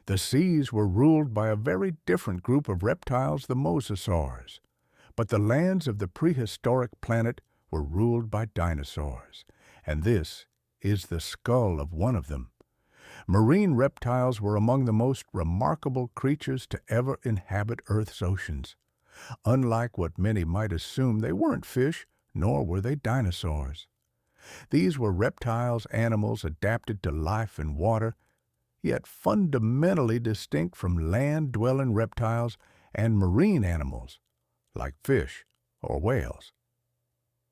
The seas were ruled by a very different group of reptiles, the mosasaurs. But the lands of the prehistoric planet were ruled by dinosaurs, and this is the skull of one of them. Marine reptiles were among the most remarkable creatures to ever inhabit Earth's oceans. Unlike what many might assume, they weren't fish, nor were they dinosaurs. These were reptiles, animals adapted to life in water, yet fundamentally distinct from land-dwelling reptiles and marine animals, like fish or whales.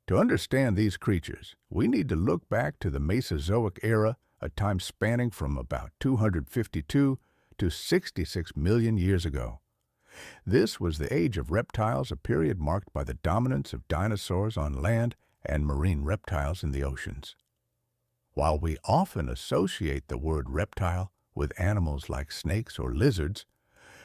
To understand these creatures, we need to look back to the Mesozoic era, a time spanning from about 252 to 66 million years ago. This was the age of reptiles, a period marked by the dominance of dinosaurs on land and marine reptiles in the oceans. While we often associate the word reptile with animals like snakes or lizards,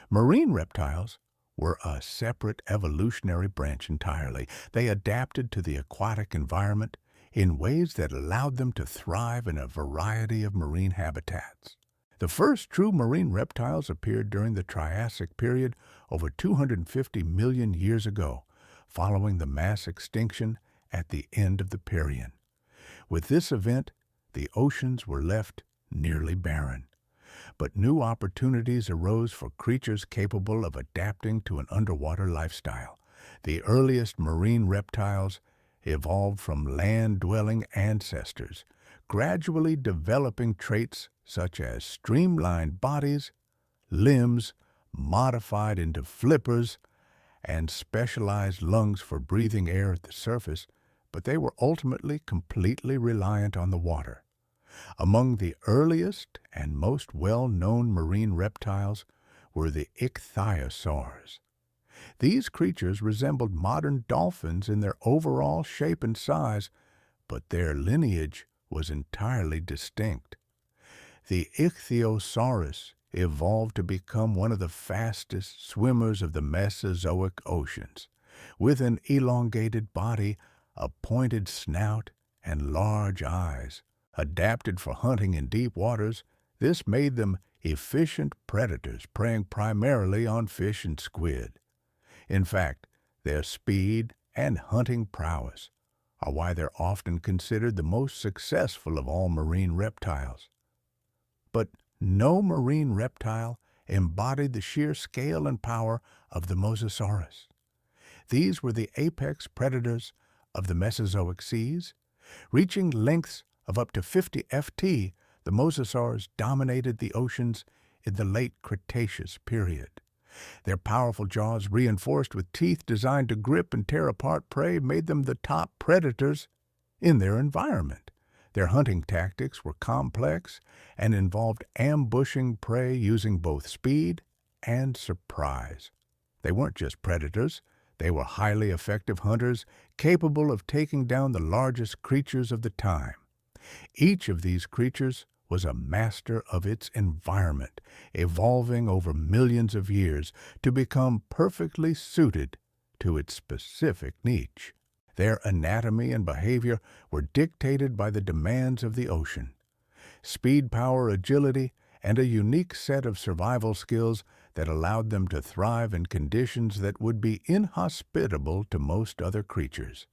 marine reptiles were a separate evolutionary branch entirely. They adapted to the aquatic environment in ways that allowed them to thrive in a variety of marine habitats. The first true marine reptiles appeared during the Triassic period over 250 million years ago, following the mass extinction at the end of the Permian. With this event, the oceans were left nearly barren. But new opportunities arose for creatures capable of adapting to an underwater lifestyle. The earliest marine reptiles evolved from land-dwelling ancestors, gradually developing traits such as streamlined bodies, limbs modified into flippers, and specialized lungs for breathing air at the surface, but they were ultimately completely reliant on the water. Among the earliest and most well-known marine reptiles were the ichthyosaurs. These creatures resembled modern dolphins in their overall shape and size, but their lineage was entirely distinct. The ichthyosaurus evolved to become one of the fastest swimmers of the Mesozoic oceans. With an elongated body, a pointed snout, and large eyes. Adapted for hunting in deep waters, this made them efficient predators, preying primarily on fish and squid. In fact, their speed and hunting prowess are why they're often considered the most successful of all marine reptiles. But no marine reptile embodied the sheer scale and power of the Mosasaurus. These were the apex predators of the Mesozoic seas. Reaching lengths of up to 50 ft, the mosasaurs dominated the oceans in the late Cretaceous period. Their powerful jaws, reinforced with teeth designed to grip and tear apart prey, made them the top predators in their environment. Their hunting tactics were complex and involved ambushing prey using both speed and surprise. They weren't just predators. They were highly effective hunters, capable of taking down the largest creatures of the time. Each of these creatures was a master of its environment, evolving over millions of years to become perfectly suited to its specific niche. Their anatomy and behavior were dictated by the demands of the ocean. Speed, power, agility, and a unique set of survival skills that allowed them to thrive in conditions that would be inhospitable to most other creatures.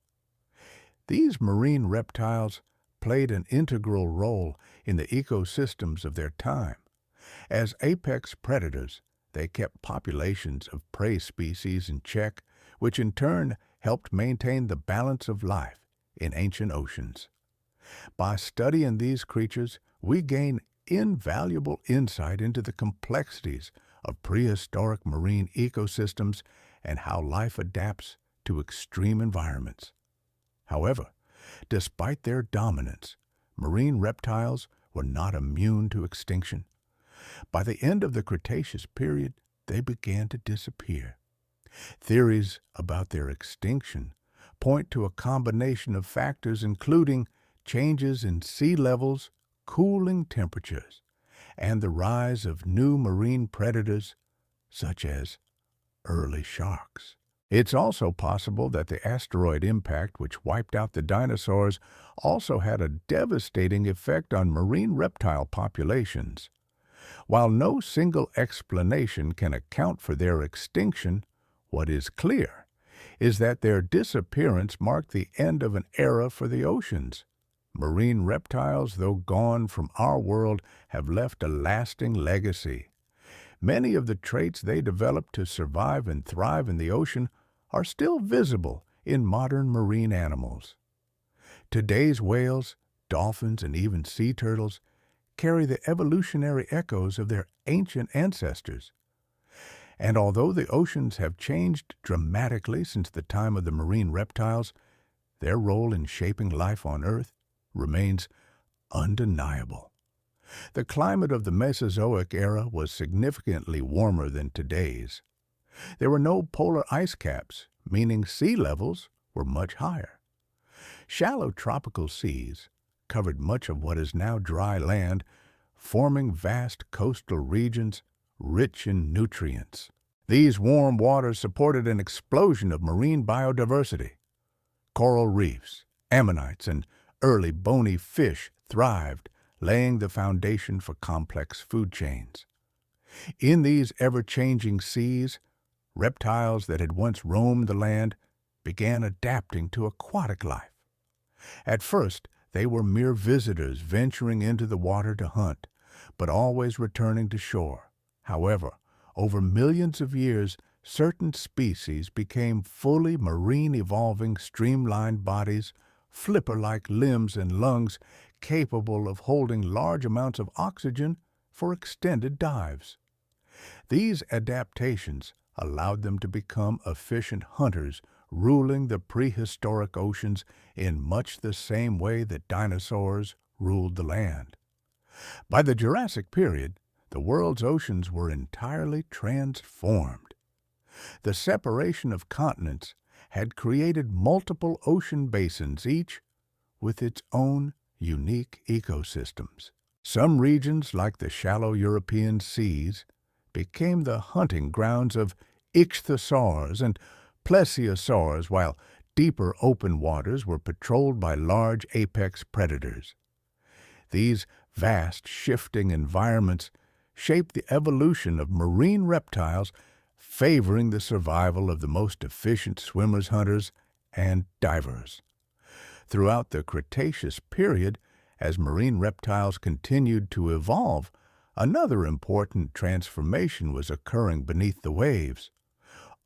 These marine reptiles played an integral role in the ecosystems of their time. As apex predators, they kept populations of prey species in check, which in turn helped maintain the balance of life in ancient oceans. By studying these creatures, we gain invaluable insight into the complexities of prehistoric marine ecosystems and how life adapts to extreme environments. However, despite their dominance, marine reptiles were not immune to extinction. By the end of the Cretaceous period, they began to disappear. Theories about their extinction point to a combination of factors including changes in sea levels, cooling temperatures, and the rise of new marine predators such as early sharks. It's also possible that the asteroid impact, which wiped out the dinosaurs, also had a devastating effect on marine reptile populations. While no single explanation can account for their extinction, what is clear is that their disappearance marked the end of an era for the oceans. Marine reptiles, though gone from our world, have left a lasting legacy. Many of the traits they developed to survive and thrive in the ocean are still visible in modern marine animals. Today's whales, dolphins, and even sea turtles carry the evolutionary echoes of their ancient ancestors. And although the oceans have changed dramatically since the time of the marine reptiles, their role in shaping life on Earth remains undeniable. The climate of the Mesozoic era was significantly warmer than today's. There were no polar ice caps, meaning sea levels were much higher. Shallow tropical seas covered much of what is now dry land, forming vast coastal regions rich in nutrients. These warm waters supported an explosion of marine biodiversity. Coral reefs, ammonites, and early bony fish thrived, laying the foundation for complex food chains. In these ever-changing seas, reptiles that had once roamed the land began adapting to aquatic life. At first, they were mere visitors venturing into the water to hunt, but always returning to shore. However, over millions of years, certain species became fully marine evolving streamlined bodies, flipper-like limbs and lungs capable of holding large amounts of oxygen for extended dives. These adaptations allowed them to become efficient hunters, ruling the prehistoric oceans in much the same way that dinosaurs ruled the land. By the Jurassic period, the world's oceans were entirely transformed. The separation of continents had created multiple ocean basins, each with its own unique ecosystems. Some regions, like the shallow European seas, became the hunting grounds of ichthyosaurs and plesiosaurs, while deeper open waters were patrolled by large apex predators. These vast, shifting environments shaped the evolution of marine reptiles, favoring the survival of the most efficient swimmers, hunters, and divers. Throughout the Cretaceous period, as marine reptiles continued to evolve, another important transformation was occurring beneath the waves.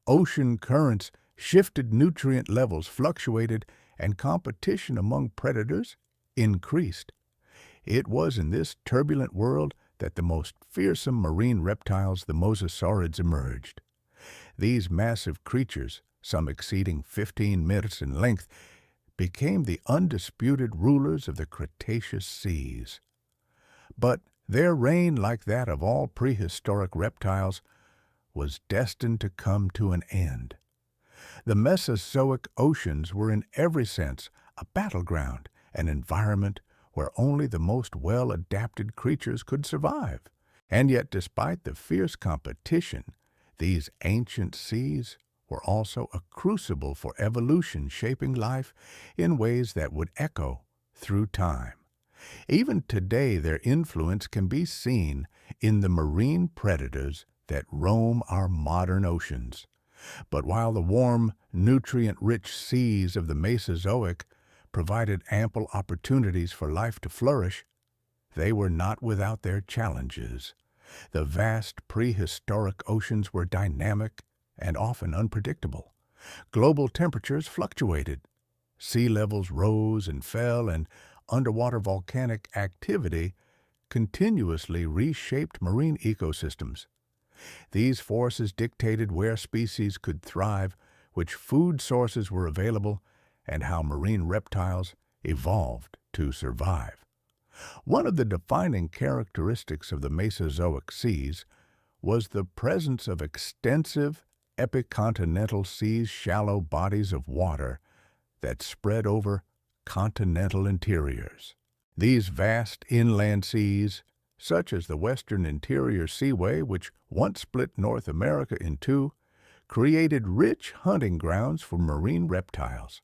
Ocean currents shifted, nutrient levels fluctuated, and competition among predators increased. It was in this turbulent world that the most fearsome marine reptiles, the mosasaurids, emerged. These massive creatures, some exceeding 15 meters in length, became the undisputed rulers of the Cretaceous seas. But their reign, like that of all prehistoric reptiles, was destined to come to an end. The Mesozoic oceans were in every sense a battleground, an environment where only the most well-adapted creatures could survive. And yet, despite the fierce competition, these ancient seas were also a crucible for evolution, shaping life in ways that would echo through time. Even today, their influence can be seen in the marine predators that roam our modern oceans. But while the warm, nutrient-rich seas of the Mesozoic provided ample opportunities for life to flourish, they were not without their challenges. The vast prehistoric oceans were dynamic and often unpredictable. Global temperatures fluctuated. Sea levels rose and fell, and underwater volcanic activity continuously reshaped marine ecosystems. These forces dictated where species could thrive, which food sources were available, and how marine reptiles evolved to survive. One of the defining characteristics of the Mesozoic seas was the presence of extensive epicontinental seas, shallow bodies of water that spread over continental interiors. These vast inland seas, such as the Western Interior Seaway, which once split North America in two, created rich hunting grounds for marine reptiles.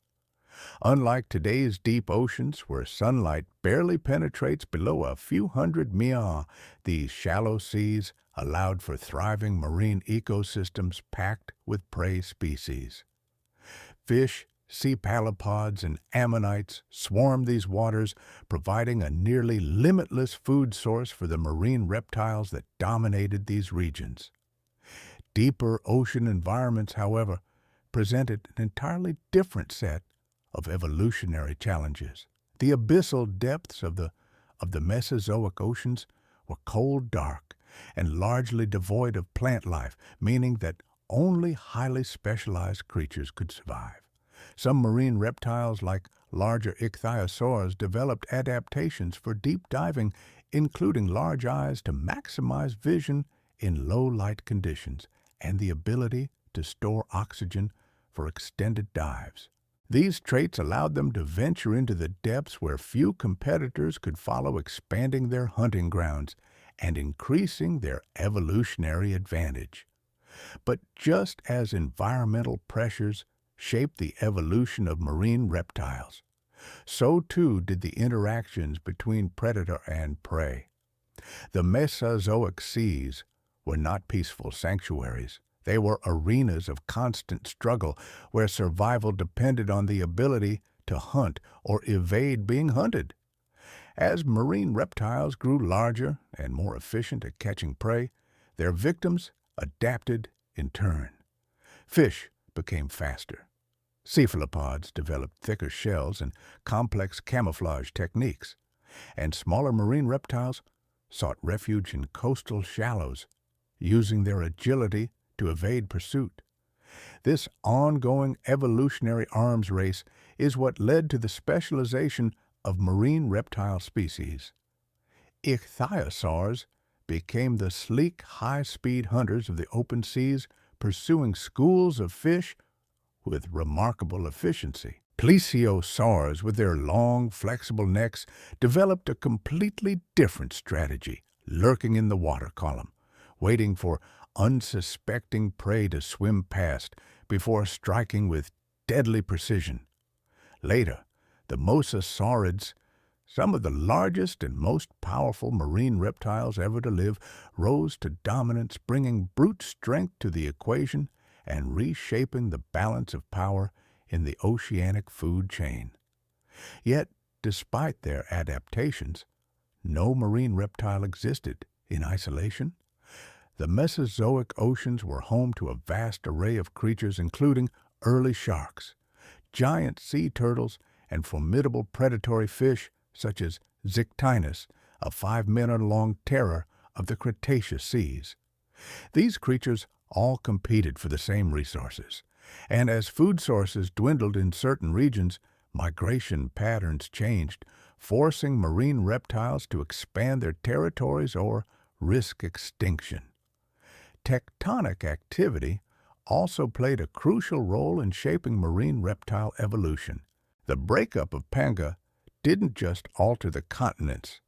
Unlike today's deep oceans, where sunlight barely penetrates below a few hundred miles, these shallow seas allowed for thriving marine ecosystems packed with prey species. Fish, sea paleopods, and ammonites swarm these waters, providing a nearly limitless food source for the marine reptiles that dominated these regions. Deeper ocean environments, however, presented an entirely different set of evolutionary challenges. The abyssal depths of the Mesozoic oceans were cold, dark, and largely devoid of plant life, meaning that only highly specialized creatures could survive. Some marine reptiles, like larger ichthyosaurs, developed adaptations for deep diving, including large eyes to maximize vision in low-light conditions and the ability to store oxygen for extended dives. These traits allowed them to venture into the depths where few competitors could follow, expanding their hunting grounds and increasing their evolutionary advantage. But just as environmental pressures shaped the evolution of marine reptiles, so too did the interactions between predator and prey. The Mesozoic seas were not peaceful sanctuaries. They were arenas of constant struggle where survival depended on the ability to hunt or evade being hunted. As marine reptiles grew larger and more efficient at catching prey, their victims adapted in turn. Fish became faster. Cephalopods developed thicker shells and complex camouflage techniques, and smaller marine reptiles sought refuge in coastal shallows, using their agility to evade pursuit. This ongoing evolutionary arms race is what led to the specialization of marine reptile species. Ichthyosaurs became the sleek, high-speed hunters of the open seas, pursuing schools of fish with remarkable efficiency. Plesiosaurs, with their long, flexible necks, developed a completely different strategy, lurking in the water column, waiting for unsuspecting prey to swim past before striking with deadly precision. Later, the mosasaurids, some of the largest and most powerful marine reptiles ever to live, rose to dominance, bringing brute strength to the equation and reshaping the balance of power in the oceanic food chain. Yet, despite their adaptations, no marine reptile existed in isolation. The Mesozoic oceans were home to a vast array of creatures, including early sharks, giant sea turtles, and formidable predatory fish such as Zictinus, a 5-meter-long terror of the Cretaceous seas. These creatures all competed for the same resources, and as food sources dwindled in certain regions, migration patterns changed, forcing marine reptiles to expand their territories or risk extinction. Tectonic activity also played a crucial role in shaping marine reptile evolution. The breakup of Pangaea didn't just alter the continents.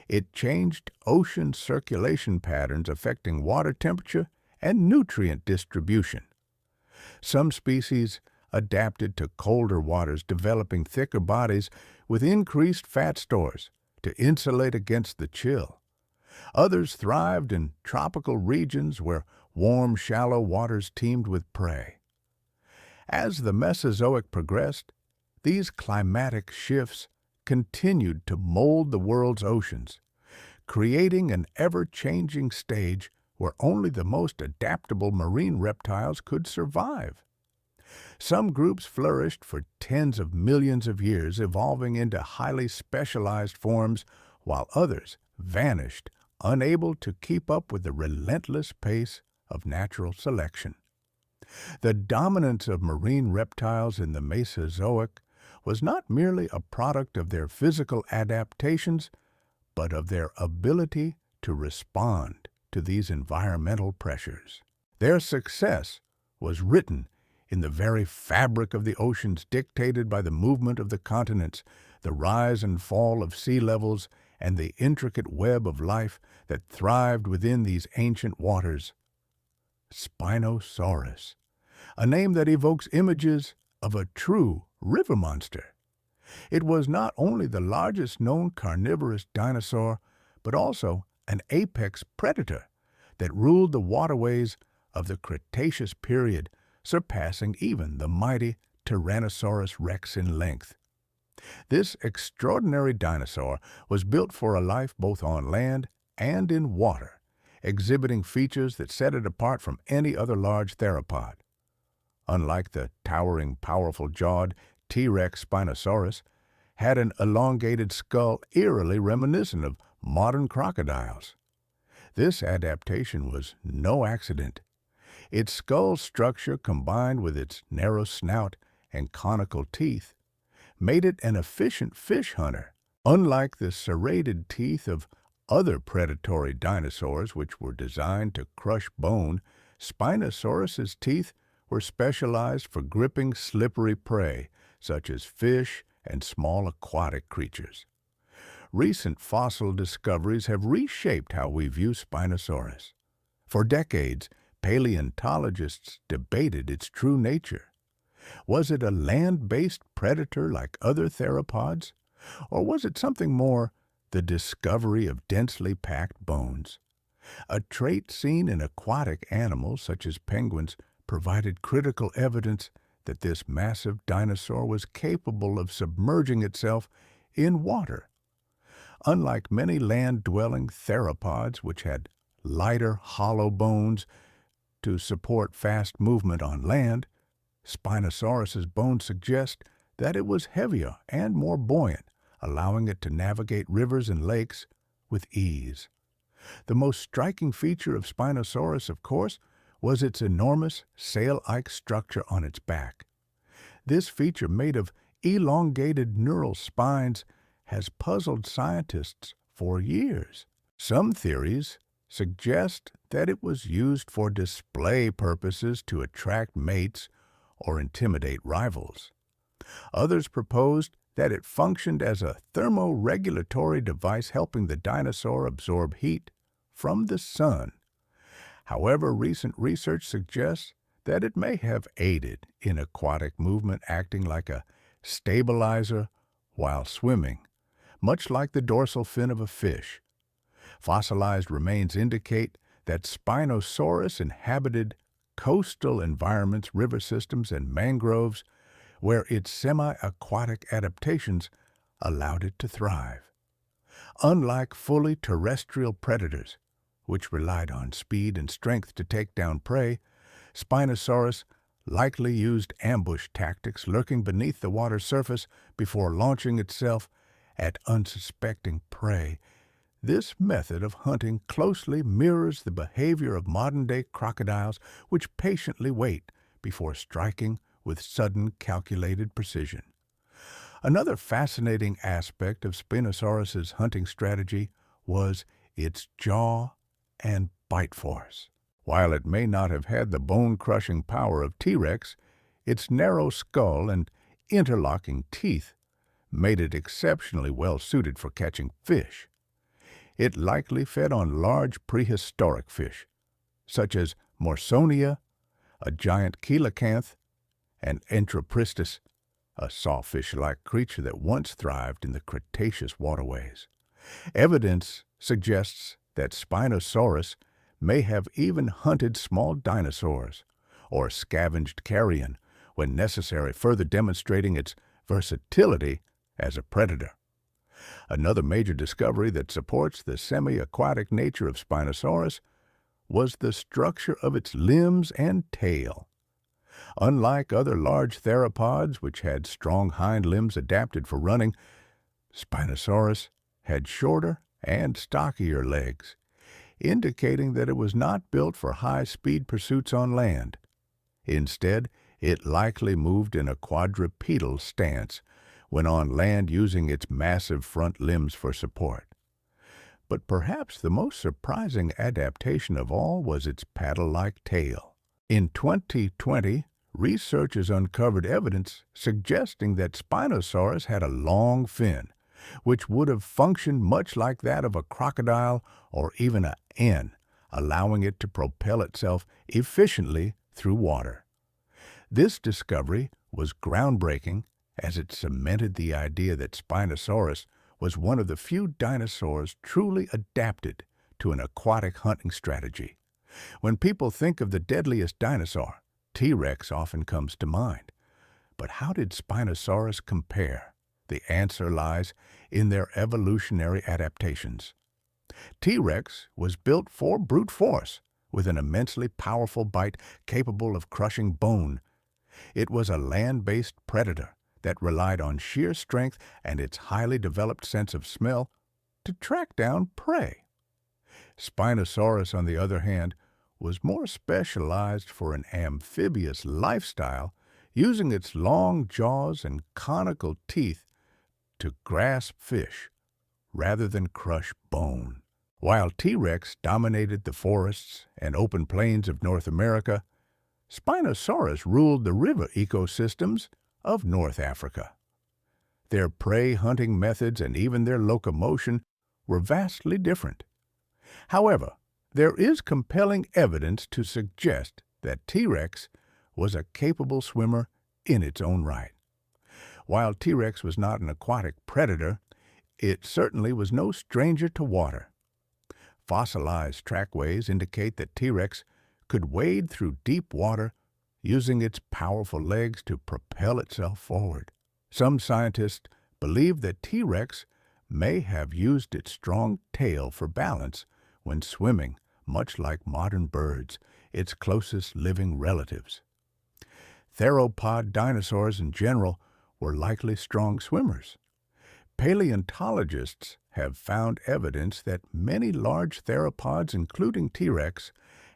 It changed ocean circulation patterns, affecting water temperature and nutrient distribution. Some species adapted to colder waters, developing thicker bodies with increased fat stores to insulate against the chill. Others thrived in tropical regions where warm, shallow waters teemed with prey. As the Mesozoic progressed, these climatic shifts continued to mold the world's oceans, creating an ever-changing stage where only the most adaptable marine reptiles could survive. Some groups flourished for tens of millions of years, evolving into highly specialized forms, while others vanished, unable to keep up with the relentless pace of natural selection. The dominance of marine reptiles in the Mesozoic was not merely a product of their physical adaptations, but of their ability to respond to these environmental pressures. Their success was written in the very fabric of the oceans, dictated by the movement of the continents, the rise and fall of sea levels, and the intricate web of life that thrived within these ancient waters. Spinosaurus, a name that evokes images of a true river monster. It was not only the largest known carnivorous dinosaur, but also an apex predator that ruled the waterways of the Cretaceous period, surpassing even the mighty Tyrannosaurus rex in length. This extraordinary dinosaur was built for a life both on land and in water, exhibiting features that set it apart from any other large theropod. Unlike the towering, powerful-jawed T-Rex Spinosaurus, had an elongated skull eerily reminiscent of modern crocodiles. This adaptation was no accident. Its skull structure, combined with its narrow snout and conical teeth, made it an efficient fish hunter. Unlike the serrated teeth of other predatory dinosaurs, which were designed to crush bone, Spinosaurus's teeth were specialized for gripping slippery prey, such as fish and small aquatic creatures. Recent fossil discoveries have reshaped how we view Spinosaurus. For decades, paleontologists debated its true nature. Was it a land-based predator like other theropods, or was it something more, the discovery of densely packed bones? A trait seen in aquatic animals such as penguins provided critical evidence that this massive dinosaur was capable of submerging itself in water. Unlike many land-dwelling theropods, which had lighter, hollow bones to support fast movement on land, Spinosaurus's bones suggest that it was heavier and more buoyant, allowing it to navigate rivers and lakes with ease. The most striking feature of Spinosaurus, of course, was its enormous sail-like structure on its back. This feature, made of elongated neural spines, has puzzled scientists for years. Some theories suggest that it was used for display purposes to attract mates or intimidate rivals. Others proposed that it functioned as a thermoregulatory device, helping the dinosaur absorb heat from the sun. However, recent research suggests that it may have aided in aquatic movement, acting like a stabilizer while swimming, much like the dorsal fin of a fish. Fossilized remains indicate that Spinosaurus inhabited coastal environments, river systems, and mangroves, where its semi-aquatic adaptations allowed it to thrive. Unlike fully terrestrial predators, which relied on speed and strength to take down prey, Spinosaurus likely used ambush tactics, lurking beneath the water's surface before launching itself at unsuspecting prey. This method of hunting closely mirrors the behavior of modern-day crocodiles, which patiently wait before striking with sudden, calculated precision. Another fascinating aspect of Spinosaurus's hunting strategy was its jaw and bite force. While it may not have had the bone-crushing power of T-Rex, its narrow skull and interlocking teeth made it exceptionally well-suited for catching fish. It likely fed on large prehistoric fish, such as Morsonia, a giant coelacanth, and Enteropristis, a sawfish-like creature that once thrived in the Cretaceous waterways. Evidence suggests that Spinosaurus may have even hunted small dinosaurs or scavenged carrion when necessary, further demonstrating its versatility as a predator. Another major discovery that supports the semi-aquatic nature of Spinosaurus was the structure of its limbs and tail. Unlike other large theropods, which had strong hind limbs adapted for running, Spinosaurus had shorter and stockier legs, indicating that it was not built for high-speed pursuits on land. Instead, it likely moved in a quadrupedal stance when on land, using its massive front limbs for support. But perhaps the most surprising adaptation of all was its paddle-like tail. In 2020, researchers uncovered evidence suggesting that Spinosaurus had a long fin, which would have functioned much like that of a crocodile or even a N, allowing it to propel itself efficiently through water. This discovery was groundbreaking as it cemented the idea that Spinosaurus was one of the few dinosaurs truly adapted to an aquatic hunting strategy. When people think of the deadliest dinosaur, T-Rex often comes to mind. But how did Spinosaurus compare? The answer lies in their evolutionary adaptations. T-Rex was built for brute force, with an immensely powerful bite capable of crushing bone. It was a land-based predator that relied on sheer strength and its highly developed sense of smell to track down prey. Spinosaurus, on the other hand, was more specialized for an amphibious lifestyle, using its long jaws and conical teeth to grasp fish rather than crush bone. While T-Rex dominated the forests and open plains of North America, Spinosaurus ruled the river ecosystems of North Africa. Their prey hunting methods and even their locomotion were vastly different. However, there is compelling evidence to suggest that T-Rex was a capable swimmer in its own right. While T-Rex was not an aquatic predator, it certainly was no stranger to water. Fossilized trackways indicate that T-Rex could wade through deep water using its powerful legs to propel itself forward. Some scientists believe that T-Rex may have used its strong tail for balance when swimming, much like modern birds, its closest living relatives. Theropod dinosaurs in general were likely strong swimmers. Paleontologists have found evidence that many large theropods, including T-Rex,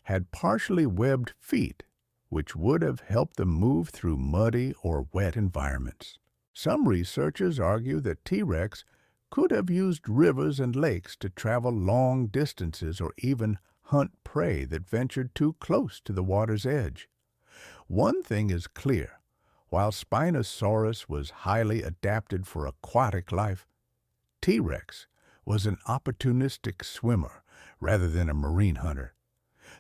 had partially webbed feet, which would have helped them move through muddy or wet environments. Some researchers argue that T-Rex could have used rivers and lakes to travel long distances or even hunt prey that ventured too close to the water's edge. One thing is clear. While Spinosaurus was highly adapted for aquatic life, T-Rex was an opportunistic swimmer rather than a marine hunter.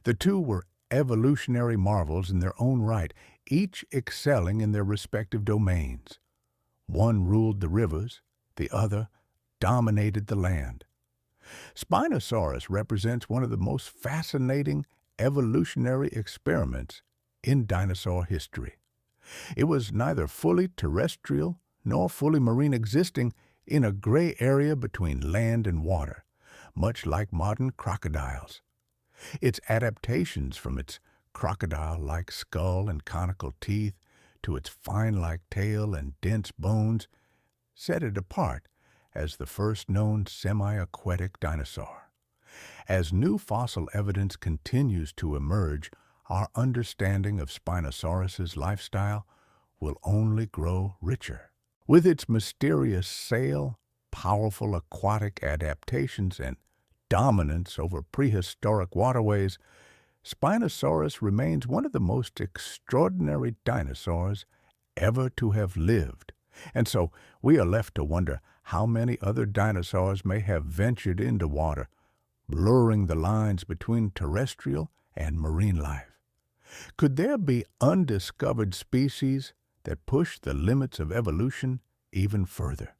The two were evolutionary marvels in their own right, each excelling in their respective domains. One ruled the rivers, the other dominated the land. Spinosaurus represents one of the most fascinating evolutionary experiments in dinosaur history. It was neither fully terrestrial nor fully marine, existing in a gray area between land and water, much like modern crocodiles. Its adaptations, from its crocodile-like skull and conical teeth to its fine-like tail and dense bones, set it apart as the first known semi-aquatic dinosaur. As new fossil evidence continues to emerge, our understanding of Spinosaurus's lifestyle will only grow richer. With its mysterious sail, powerful aquatic adaptations, and dominance over prehistoric waterways, Spinosaurus remains one of the most extraordinary dinosaurs ever to have lived. And so we are left to wonder how many other dinosaurs may have ventured into water, blurring the lines between terrestrial and marine life. Could there be undiscovered species that push the limits of evolution even further?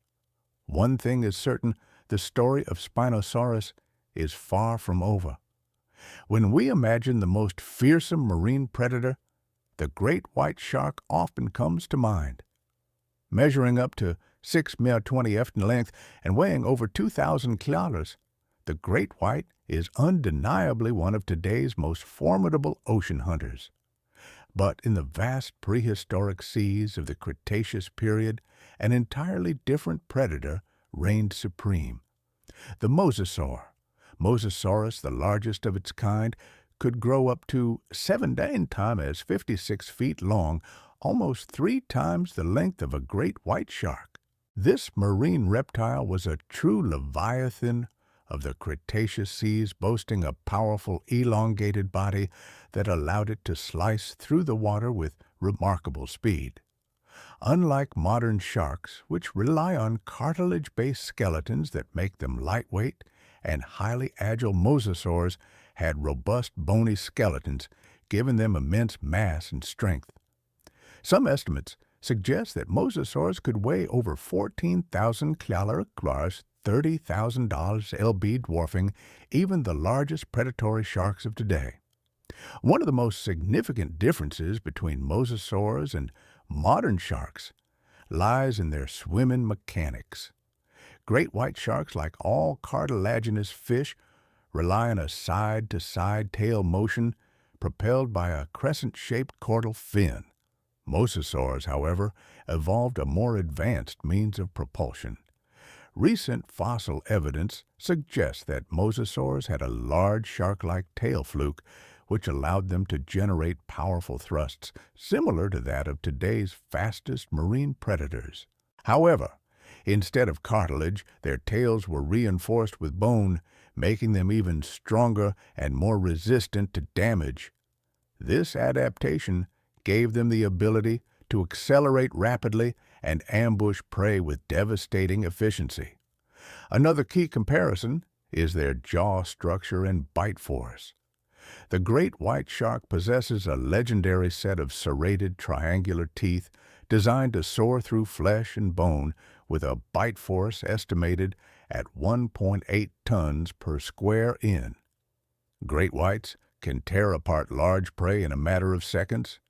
One thing is certain, the story of Spinosaurus is far from over. When we imagine the most fearsome marine predator, the great white shark often comes to mind. Measuring up to 6 meters 20 in length and weighing over 2,000 kilos, the great white is undeniably one of today's most formidable ocean hunters. But in the vast prehistoric seas of the Cretaceous period, an entirely different predator reigned supreme. The mosasaur. Mosasaurus, the largest of its kind, could grow up to 17 times 56 feet long, almost 3 times the length of a great white shark. This marine reptile was a true leviathan of the Cretaceous seas, boasting a powerful elongated body that allowed it to slice through the water with remarkable speed. Unlike modern sharks, which rely on cartilage-based skeletons that make them lightweight and highly agile, mosasaurs had robust bony skeletons, giving them immense mass and strength. Some estimates suggests that mosasaurs could weigh over 14,000 kilograms, 30,000 lb, dwarfing even the largest predatory sharks of today. One of the most significant differences between mosasaurs and modern sharks lies in their swimming mechanics. Great white sharks, like all cartilaginous fish, rely on a side-to-side tail motion propelled by a crescent-shaped caudal fin. Mosasaurs, however, evolved a more advanced means of propulsion. Recent fossil evidence suggests that mosasaurs had a large shark-like tail fluke, which allowed them to generate powerful thrusts similar to that of today's fastest marine predators. However, instead of cartilage, their tails were reinforced with bone, making them even stronger and more resistant to damage. This adaptation gave them the ability to accelerate rapidly and ambush prey with devastating efficiency. Another key comparison is their jaw structure and bite force. The great white shark possesses a legendary set of serrated triangular teeth designed to soar through flesh and bone with a bite force estimated at 1.8 tons per square inch. Great whites can tear apart large prey in a matter of seconds.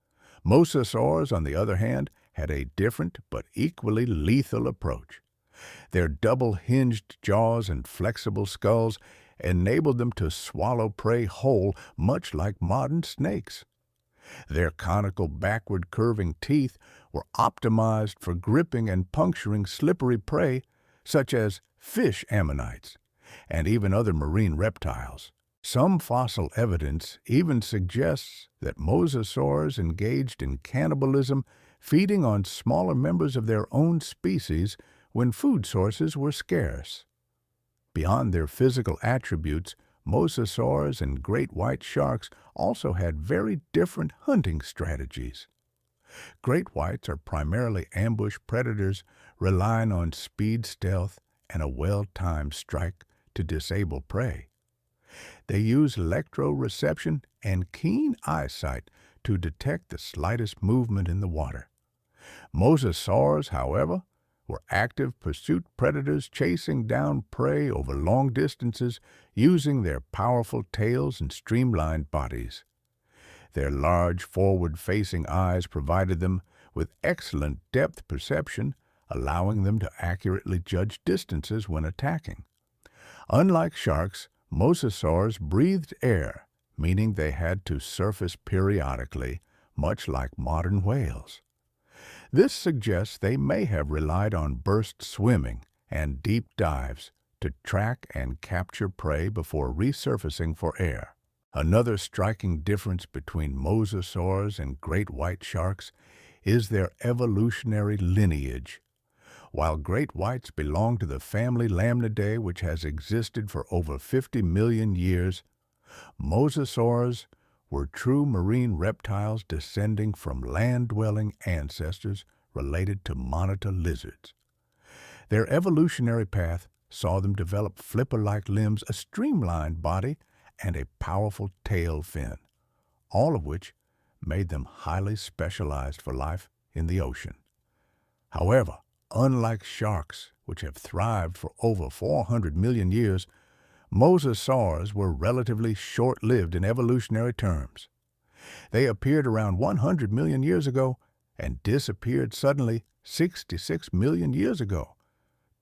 Mosasaurs, on the other hand, had a different but equally lethal approach. Their double-hinged jaws and flexible skulls enabled them to swallow prey whole, much like modern snakes. Their conical backward curving teeth were optimized for gripping and puncturing slippery prey such as fish ammonites and even other marine reptiles. Some fossil evidence even suggests that mosasaurs engaged in cannibalism, feeding on smaller members of their own species when food sources were scarce. Beyond their physical attributes, mosasaurs and great white sharks also had very different hunting strategies. Great whites are primarily ambush predators, relying on speed, stealth, and a well-timed strike to disable prey. They use electroreception and keen eyesight to detect the slightest movement in the water. Mosasaurs, however, were active pursuit predators chasing down prey over long distances using their powerful tails and streamlined bodies. Their large forward-facing eyes provided them with excellent depth perception, allowing them to accurately judge distances when attacking. Unlike sharks, mosasaurs breathed air, meaning they had to surface periodically, much like modern whales. This suggests they may have relied on burst swimming and deep dives to track and capture prey before resurfacing for air. Another striking difference between mosasaurs and great white sharks is their evolutionary lineage. While great whites belong to the family Lamnidae, which has existed for over 50 million years, mosasaurs were true marine reptiles descending from land-dwelling ancestors related to monitor lizards. Their evolutionary path saw them develop flipper-like limbs, a streamlined body, and a powerful tail fin, all of which made them highly specialized for life in the ocean. However, unlike sharks, which have thrived for over 400 million years, mosasaurs were relatively short-lived in evolutionary terms. They appeared around 100 million years ago and disappeared suddenly 66 million years ago.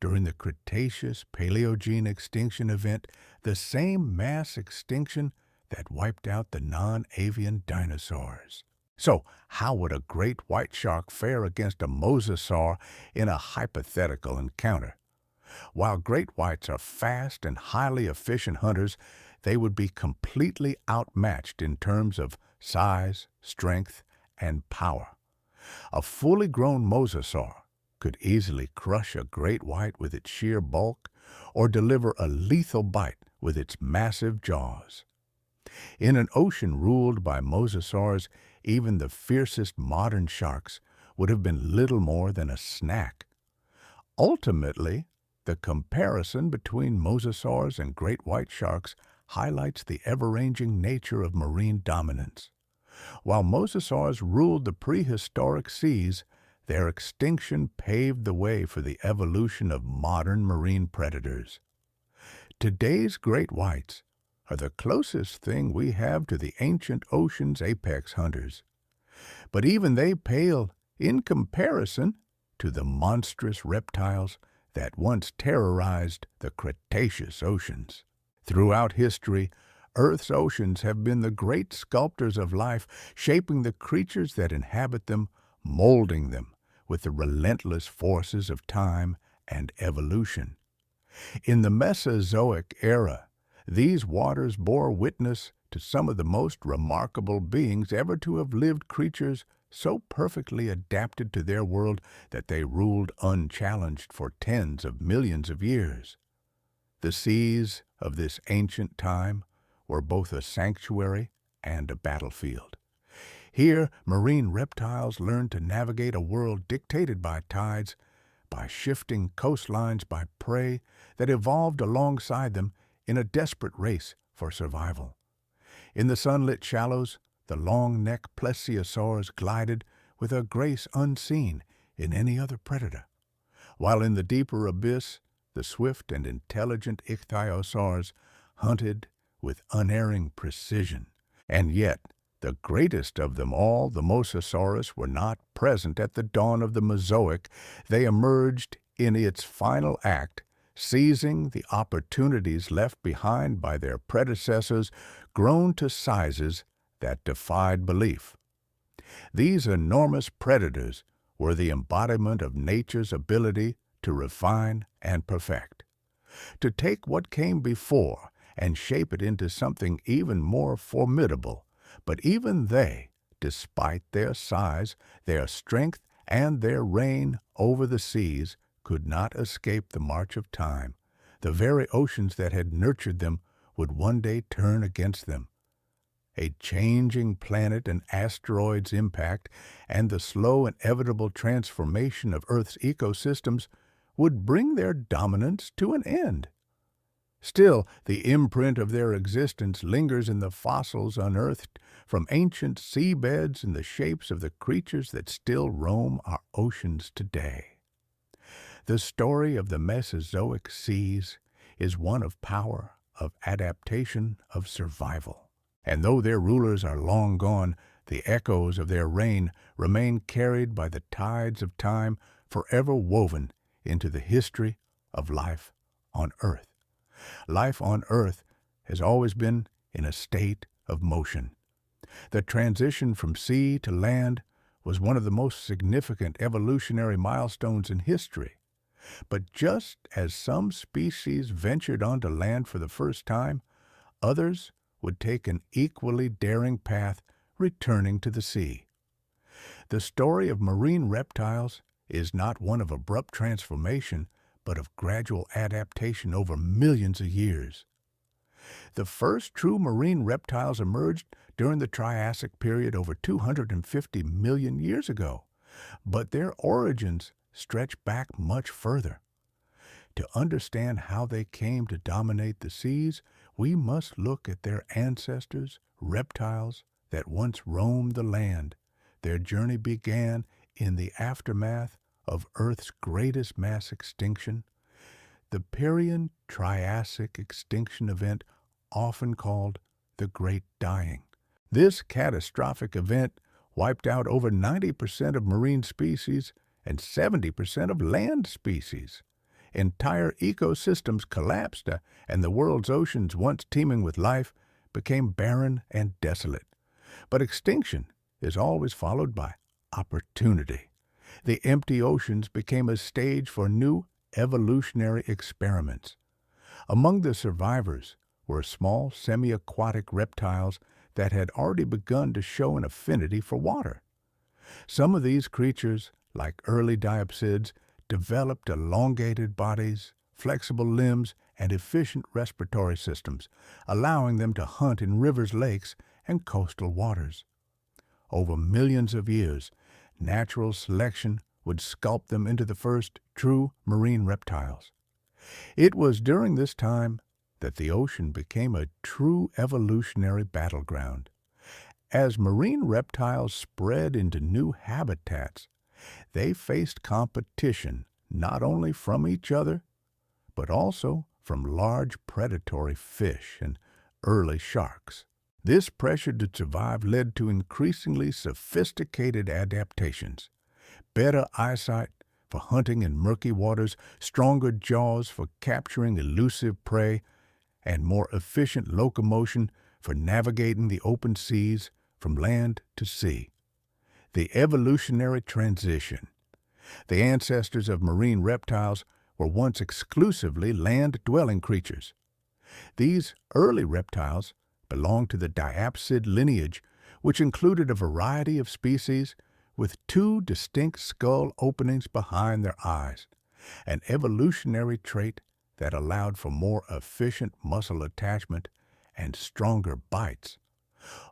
During the Cretaceous-Paleogene extinction event, the same mass extinction that wiped out the non-avian dinosaurs. So, how would a great white shark fare against a mosasaur in a hypothetical encounter? While great whites are fast and highly efficient hunters, they would be completely outmatched in terms of size, strength, and power. A fully grown mosasaur could easily crush a great white with its sheer bulk or deliver a lethal bite with its massive jaws. In an ocean ruled by mosasaurs, even the fiercest modern sharks would have been little more than a snack. Ultimately, the comparison between mosasaurs and great white sharks highlights the ever-ranging nature of marine dominance. While mosasaurs ruled the prehistoric seas, Their extinction paved the way for the evolution of modern marine predators. Today's great whites are the closest thing we have to the ancient ocean's apex hunters. But even they pale in comparison to the monstrous reptiles that once terrorized the Cretaceous oceans. Throughout history, Earth's oceans have been the great sculptors of life, shaping the creatures that inhabit them, molding them with the relentless forces of time and evolution. In the Mesozoic era, these waters bore witness to some of the most remarkable beings ever to have lived, creatures so perfectly adapted to their world that they ruled unchallenged for tens of millions of years. The seas of this ancient time were both a sanctuary and a battlefield. Here, marine reptiles learned to navigate a world dictated by tides, by shifting coastlines, by prey that evolved alongside them in a desperate race for survival. In the sunlit shallows, the long-necked plesiosaurs glided with a grace unseen in any other predator, while in the deeper abyss, the swift and intelligent ichthyosaurs hunted with unerring precision. And yet, the greatest of them all, the Mosasaurus, were not present at the dawn of the Mesozoic. They emerged in its final act, seizing the opportunities left behind by their predecessors, grown to sizes that defied belief. These enormous predators were the embodiment of nature's ability to refine and perfect, to take what came before and shape it into something even more formidable. But even they, despite their size, their strength, and their reign over the seas, could not escape the march of time. The very oceans that had nurtured them would one day turn against them. A changing planet and asteroids' impact and the slow, inevitable transformation of Earth's ecosystems would bring their dominance to an end. Still, the imprint of their existence lingers in the fossils unearthed from ancient seabeds and the shapes of the creatures that still roam our oceans today. The story of the Mesozoic seas is one of power, of adaptation, of survival. And though their rulers are long gone, the echoes of their reign remain carried by the tides of time, forever woven into the history of life on Earth. Life on Earth has always been in a state of motion. The transition from sea to land was one of the most significant evolutionary milestones in history. But just as some species ventured onto land for the first time, others would take an equally daring path, returning to the sea. The story of marine reptiles is not one of abrupt transformation, but of gradual adaptation over millions of years. The first true marine reptiles emerged during the Triassic period over 250 million years ago, but their origins stretch back much further. To understand how they came to dominate the seas, we must look at their ancestors, reptiles that once roamed the land. Their journey began in the aftermath of Earth's greatest mass extinction, the Triassic extinction event, often called the Great Dying. This catastrophic event wiped out over 90% of marine species and 70% of land species. Entire ecosystems collapsed, and the world's oceans, once teeming with life, became barren and desolate. But extinction is always followed by opportunity. The empty oceans became a stage for new evolutionary experiments. Among the survivors were small semi-aquatic reptiles that had already begun to show an affinity for water. Some of these creatures, like early diapsids, developed elongated bodies, flexible limbs, and efficient respiratory systems, allowing them to hunt in rivers, lakes, and coastal waters. Over millions of years, natural selection would sculpt them into the first true marine reptiles. It was during this time that the ocean became a true evolutionary battleground. As marine reptiles spread into new habitats They faced competition not only from each other, but also from large predatory fish and early sharks. This pressure to survive led to increasingly sophisticated adaptations: better eyesight for hunting in murky waters, stronger jaws for capturing elusive prey, and more efficient locomotion for navigating the open seas from land to sea. The evolutionary transition. The ancestors of marine reptiles were once exclusively land-dwelling creatures. These early reptiles belonged to the diapsid lineage, which included a variety of species with two distinct skull openings behind their eyes, an evolutionary trait that allowed for more efficient muscle attachment and stronger bites.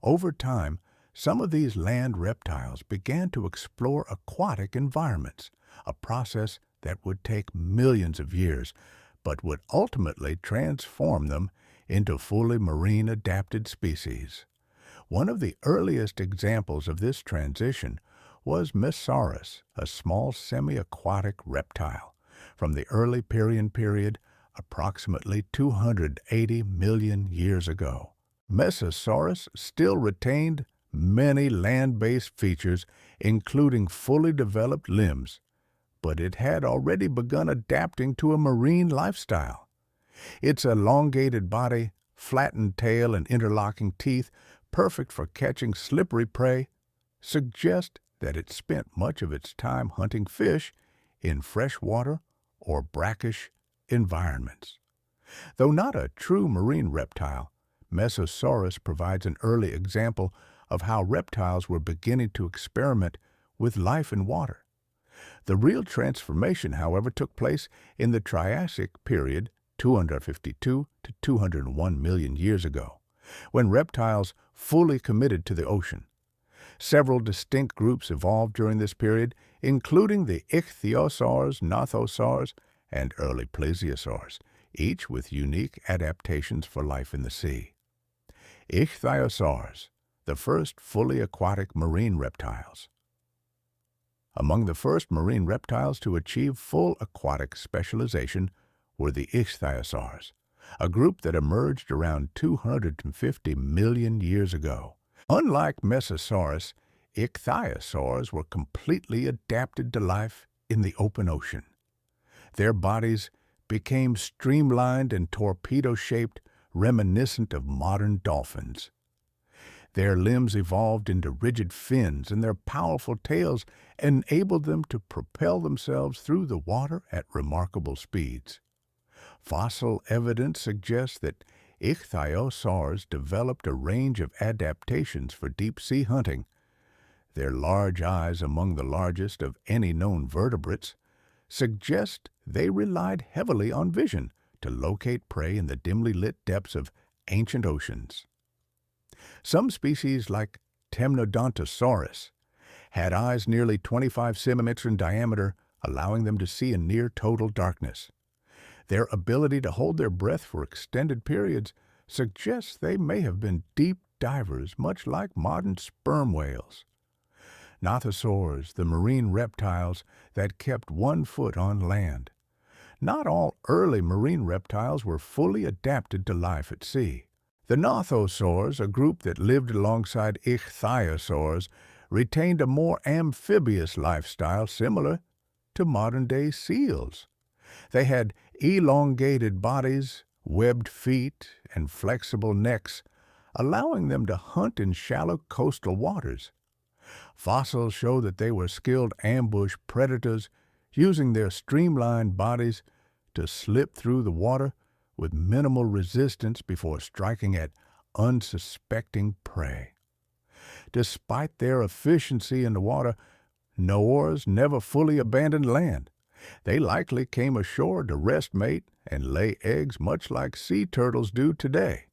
Over time, some of these land reptiles began to explore aquatic environments, a process that would take millions of years, but would ultimately transform them into fully marine-adapted species. One of the earliest examples of this transition was Mesaurus, a small semi-aquatic reptile from the early Permian period, approximately 280 million years ago. Mesosaurus still retained many land-based features, including fully developed limbs, but it had already begun adapting to a marine lifestyle. Its elongated body, flattened tail, and interlocking teeth, perfect for catching slippery prey, suggest that it spent much of its time hunting fish in freshwater or brackish environments. Though not a true marine reptile, Mesosaurus provides an early example of how reptiles were beginning to experiment with life in water. The real transformation, however, took place in the Triassic period, 252 to 201 million years ago, when reptiles fully committed to the ocean. Several distinct groups evolved during this period, including the ichthyosaurs, nothosaurs, and early plesiosaurs, each with unique adaptations for life in the sea. Ichthyosaurs, the first fully aquatic marine reptiles. Among the first marine reptiles to achieve full aquatic specialization were the ichthyosaurs, a group that emerged around 250 million years ago. Unlike Mesosaurus, ichthyosaurs were completely adapted to life in the open ocean. Their bodies became streamlined and torpedo-shaped, reminiscent of modern dolphins. Their limbs evolved into rigid fins, and their powerful tails enabled them to propel themselves through the water at remarkable speeds. Fossil evidence suggests that ichthyosaurs developed a range of adaptations for deep-sea hunting. Their large eyes, among the largest of any known vertebrates, suggest they relied heavily on vision to locate prey in the dimly lit depths of ancient oceans. Some species, like Temnodontosaurus, had eyes nearly 25 centimeters in diameter, allowing them to see in near total darkness. Their ability to hold their breath for extended periods suggests they may have been deep divers, much like modern sperm whales. Nothosaurs, the marine reptiles that kept one foot on land. Not all early marine reptiles were fully adapted to life at sea. The nothosaurs, a group that lived alongside ichthyosaurs, retained a more amphibious lifestyle similar to modern-day seals. They had elongated bodies, webbed feet, and flexible necks, allowing them to hunt in shallow coastal waters. Fossils show that they were skilled ambush predators, using their streamlined bodies to slip through the water with minimal resistance before striking at unsuspecting prey. Despite their efficiency in the water, Noors never fully abandoned land. They likely came ashore to rest mate and lay eggs much like sea turtles do today.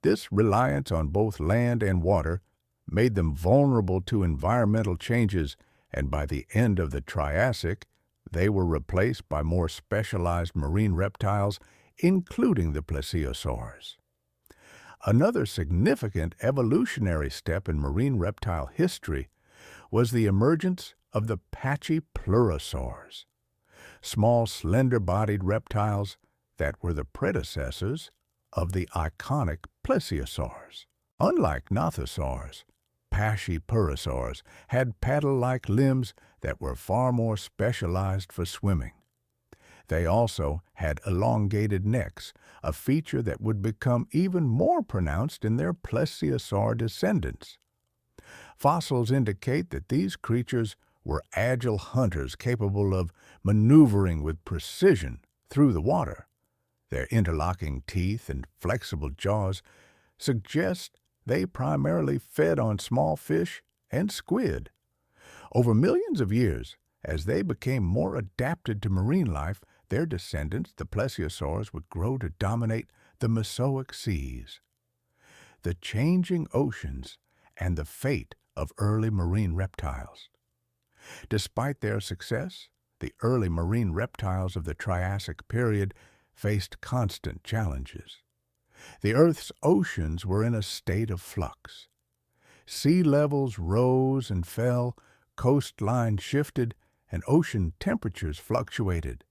This reliance on both land and water made them vulnerable to environmental changes, and by the end of the Triassic, they were replaced by more specialized marine reptiles, including the plesiosaurs. Another significant evolutionary step in marine reptile history was the emergence of the patchy pleurosaurs, small slender-bodied reptiles that were the predecessors of the iconic plesiosaurs. Unlike nothosaurs, pachypeurosaurs had paddle-like limbs that were far more specialized for swimming. They also had elongated necks, a feature that would become even more pronounced in their plesiosaur descendants. Fossils indicate that these creatures were agile hunters capable of maneuvering with precision through the water. Their interlocking teeth and flexible jaws suggest they primarily fed on small fish and squid. Over millions of years, as they became more adapted to marine life, their descendants, the plesiosaurs, would grow to dominate the Mesoic seas. The changing oceans and the fate of early marine reptiles. Despite their success, the early marine reptiles of the Triassic period faced constant challenges. The Earth's oceans were in a state of flux. Sea levels rose and fell, coastlines shifted, and ocean temperatures fluctuated.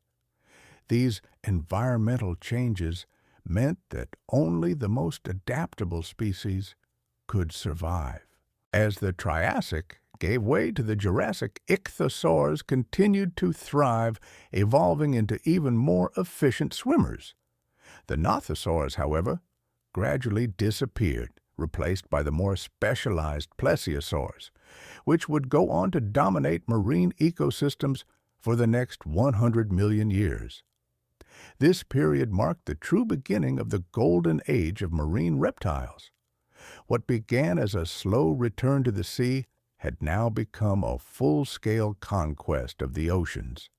These environmental changes meant that only the most adaptable species could survive. As the Triassic gave way to the Jurassic, ichthyosaurs continued to thrive, evolving into even more efficient swimmers. The nothosaurs, however, gradually disappeared, replaced by the more specialized plesiosaurs, which would go on to dominate marine ecosystems for the next 100 million years. This period marked the true beginning of the golden age of marine reptiles. What began as a slow return to the sea had now become a full-scale conquest of the oceans.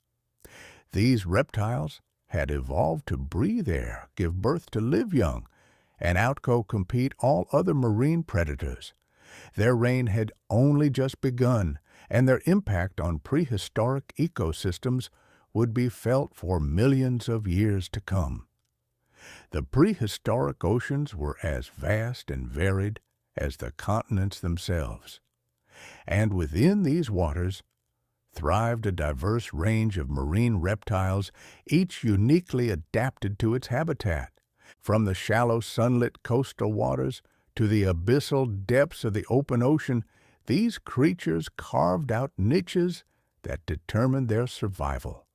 These reptiles had evolved to breathe air, give birth to live young, and outcompete all other marine predators. Their reign had only just begun, and their impact on prehistoric ecosystems would be felt for millions of years to come. The prehistoric oceans were as vast and varied as the continents themselves, and within these waters thrived a diverse range of marine reptiles, each uniquely adapted to its habitat. From the shallow sunlit coastal waters to the abyssal depths of the open ocean, these creatures carved out niches that determined their survival.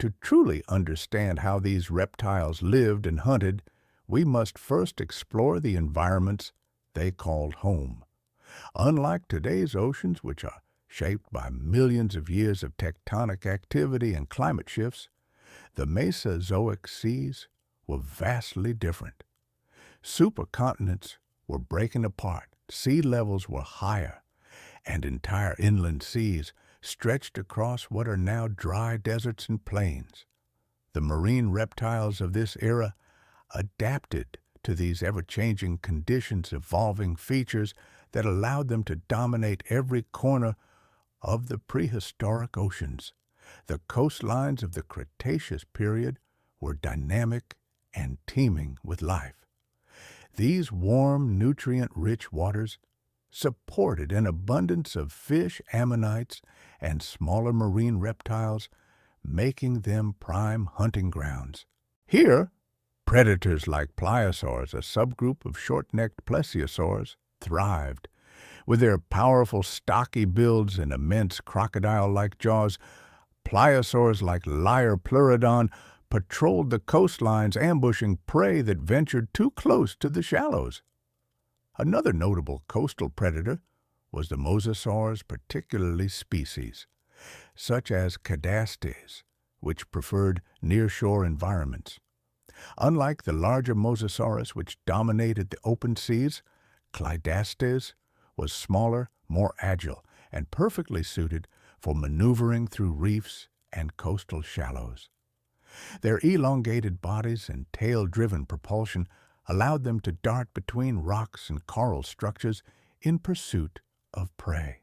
To truly understand how these reptiles lived and hunted, we must first explore the environments they called home. Unlike today's oceans, which are shaped by millions of years of tectonic activity and climate shifts, the Mesozoic seas were vastly different. Supercontinents were breaking apart, sea levels were higher, and entire inland seas stretched across what are now dry deserts and plains. The marine reptiles of this era adapted to these ever-changing conditions, evolving features that allowed them to dominate every corner of the prehistoric oceans. The coastlines of the Cretaceous period were dynamic and teeming with life. These warm, nutrient-rich waters supported an abundance of fish, ammonites, and smaller marine reptiles, making them prime hunting grounds. Here, predators like pliosaurs, a subgroup of short-necked plesiosaurs, thrived. With their powerful, stocky builds and immense crocodile-like jaws, pliosaurs like Pleurodon patrolled the coastlines, ambushing prey that ventured too close to the shallows. Another notable coastal predator was the mosasaurs, particularly species such as Cadastes, which preferred nearshore environments. Unlike the larger Mosasaurus, which dominated the open seas, Clydastes was smaller, more agile, and perfectly suited for maneuvering through reefs and coastal shallows. Their elongated bodies and tail-driven propulsion allowed them to dart between rocks and coral structures in pursuit of prey.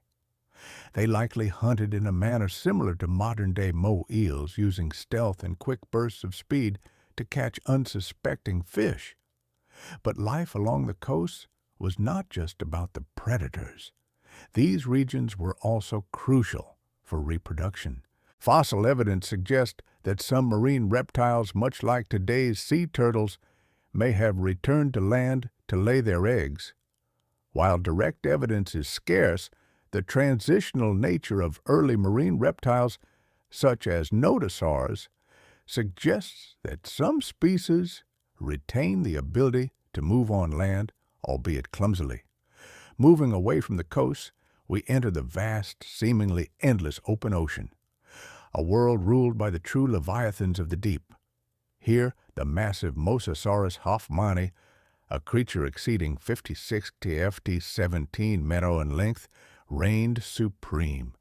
They likely hunted in a manner similar to modern-day moe eels, using stealth and quick bursts of speed to catch unsuspecting fish. But life along the coast was not just about the predators. These regions were also crucial for reproduction. Fossil evidence suggests that some marine reptiles, much like today's sea turtles, may have returned to land to lay their eggs. While direct evidence is scarce, the transitional nature of early marine reptiles, such as nodosaurs, suggests that some species retain the ability to move on land, albeit clumsily. Moving away from the coast, we enter the vast, seemingly endless open ocean, a world ruled by the true leviathans of the deep. Here, the massive Mosasaurus hoffmanni, a creature exceeding 56 ft 17 meters in length, reigned supreme.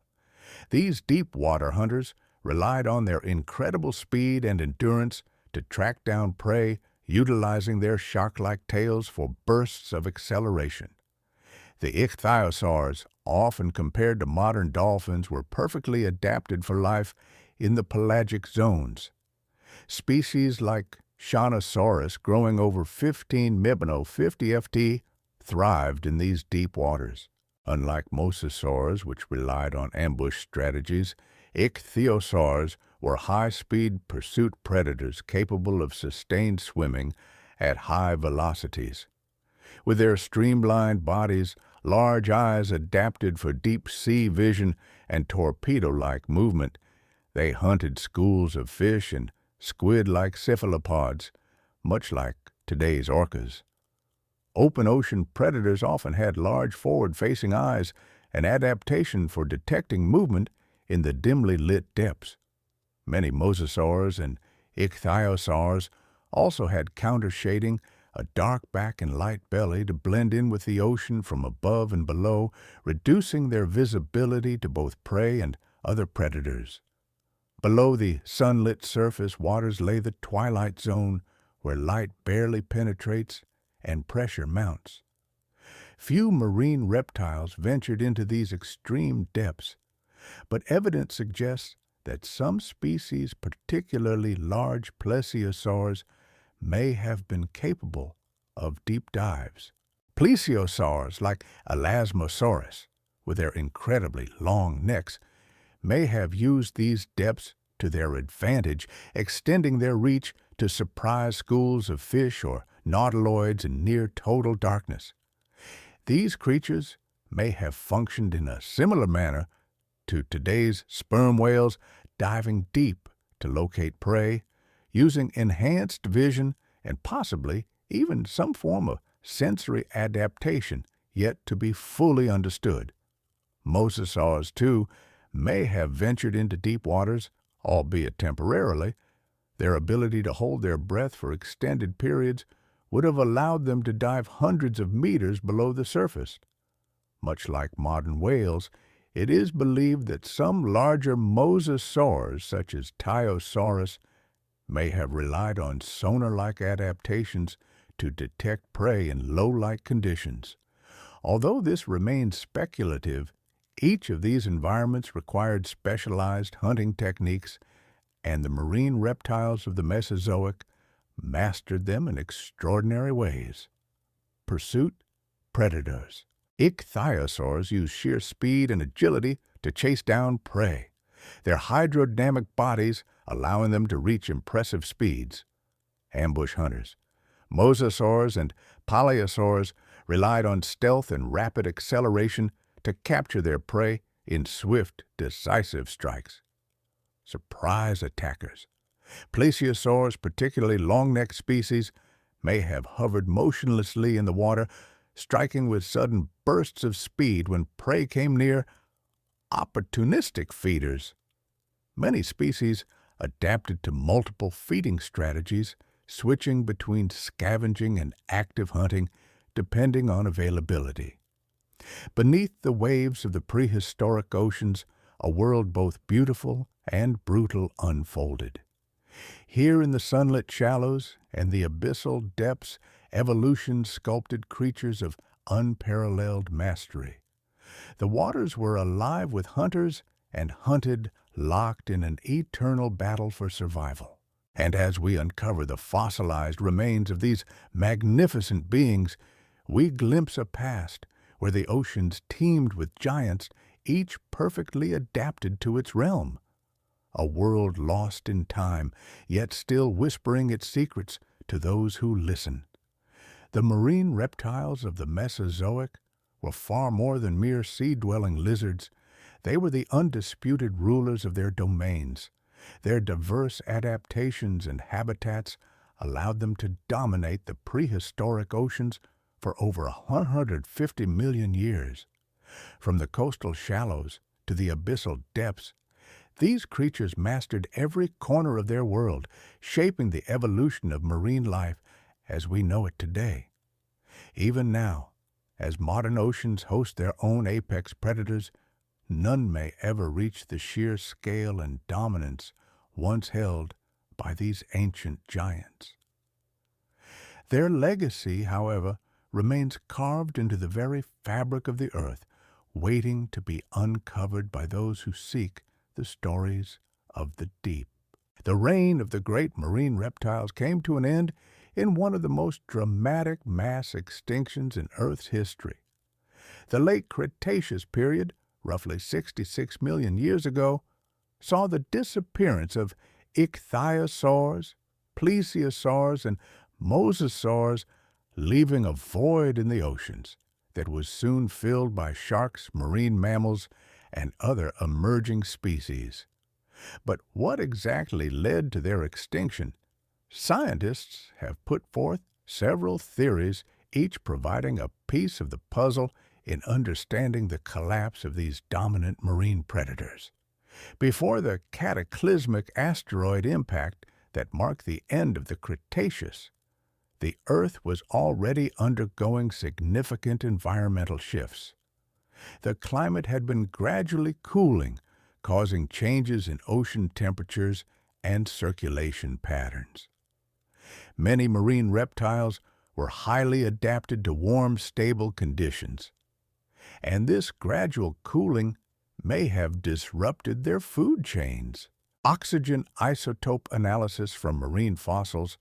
These deep-water hunters relied on their incredible speed and endurance to track down prey, utilizing their shark-like tails for bursts of acceleration. The ichthyosaurs, often compared to modern dolphins, were perfectly adapted for life in the pelagic zones. Species like Shanosaurus, growing over 15 mibno 50 ft, thrived in these deep waters. Unlike mosasaurs, which relied on ambush strategies, ichthyosaurs were high-speed pursuit predators capable of sustained swimming at high velocities. With their streamlined bodies, large eyes adapted for deep-sea vision, and torpedo-like movement, they hunted schools of fish and squid-like cephalopods, much like today's orcas. Open-ocean predators often had large forward-facing eyes, an adaptation for detecting movement in the dimly lit depths. Many mosasaurs and ichthyosaurs also had counter-shading, a dark back and light belly to blend in with the ocean from above and below, reducing their visibility to both prey and other predators. Below the sunlit surface waters lay the twilight zone, where light barely penetrates and pressure mounts. Few marine reptiles ventured into these extreme depths, but evidence suggests that some species, particularly large plesiosaurs, may have been capable of deep dives. Plesiosaurs, like Elasmosaurus, with their incredibly long necks, may have used these depths to their advantage, extending their reach to surprise schools of fish or nautiloids in near total darkness. These creatures may have functioned in a similar manner to today's sperm whales, diving deep to locate prey, using enhanced vision and possibly even some form of sensory adaptation yet to be fully understood. Mosasaurs, too, may have ventured into deep waters, albeit temporarily. Their ability to hold their breath for extended periods would have allowed them to dive hundreds of meters below the surface. Much like modern whales, it is believed that some larger mosasaurs, such as Tyosaurus, may have relied on sonar-like adaptations to detect prey in low-light conditions. Although this remains speculative, each of these environments required specialized hunting techniques, and the marine reptiles of the Mesozoic mastered them in extraordinary ways. Pursuit predators. Ichthyosaurs use sheer speed and agility to chase down prey, their hydrodynamic bodies allowing them to reach impressive speeds. Ambush hunters. Mosasaurs and Paleosaurs relied on stealth and rapid acceleration to capture their prey in swift, decisive strikes. Surprise attackers. Plesiosaurs, particularly long-necked species, may have hovered motionlessly in the water, striking with sudden bursts of speed when prey came near. Opportunistic feeders. Many species adapted to multiple feeding strategies, switching between scavenging and active hunting depending on availability. Beneath the waves of the prehistoric oceans, a world both beautiful and brutal unfolded. Here in the sunlit shallows and the abyssal depths, evolution sculpted creatures of unparalleled mastery. The waters were alive with hunters and hunted, locked in an eternal battle for survival. And as we uncover the fossilized remains of these magnificent beings, we glimpse a past where the oceans teemed with giants each perfectly adapted to its realm. A world lost in time, yet still whispering its secrets to those who listen. The marine reptiles of the Mesozoic were far more than mere sea-dwelling lizards. They were the undisputed rulers of their domains. Their diverse adaptations and habitats allowed them to dominate the prehistoric oceans for over 150 million years. From the coastal shallows to the abyssal depths, these creatures mastered every corner of their world, shaping the evolution of marine life as we know it today. Even now, as modern oceans host their own apex predators, none may ever reach the sheer scale and dominance once held by these ancient giants. Their legacy, however, remains carved into the very fabric of the earth, waiting to be uncovered by those who seek the stories of the deep. The reign of the great marine reptiles came to an end in one of the most dramatic mass extinctions in Earth's history. The late Cretaceous period, roughly 66 million years ago, saw the disappearance of ichthyosaurs, plesiosaurs, and mosasaurs, leaving a void in the oceans that was soon filled by sharks, marine mammals, and other emerging species. But what exactly led to their extinction? Scientists have put forth several theories, each providing a piece of the puzzle in understanding the collapse of these dominant marine predators. Before the cataclysmic asteroid impact that marked the end of the Cretaceous, the Earth was already undergoing significant environmental shifts. The climate had been gradually cooling, causing changes in ocean temperatures and circulation patterns. Many marine reptiles were highly adapted to warm, stable conditions, and this gradual cooling may have disrupted their food chains. Oxygen isotope analysis from marine fossils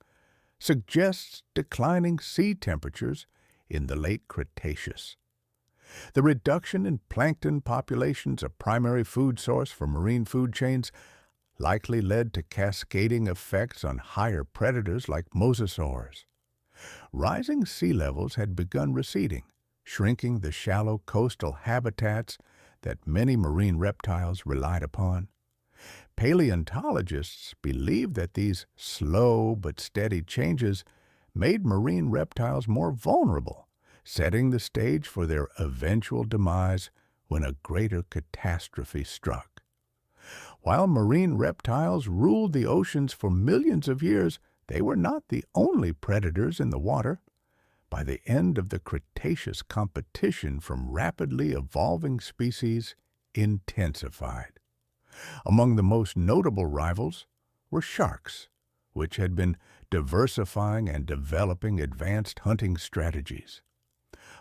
suggests declining sea temperatures in the late Cretaceous. The reduction in plankton populations, a primary food source for marine food chains, likely led to cascading effects on higher predators like mosasaurs. Rising sea levels had begun receding, shrinking the shallow coastal habitats that many marine reptiles relied upon. Paleontologists believe that these slow but steady changes made marine reptiles more vulnerable, setting the stage for their eventual demise when a greater catastrophe struck. While marine reptiles ruled the oceans for millions of years, they were not the only predators in the water. By the end of the Cretaceous, competition from rapidly evolving species intensified. Among the most notable rivals were sharks, which had been diversifying and developing advanced hunting strategies.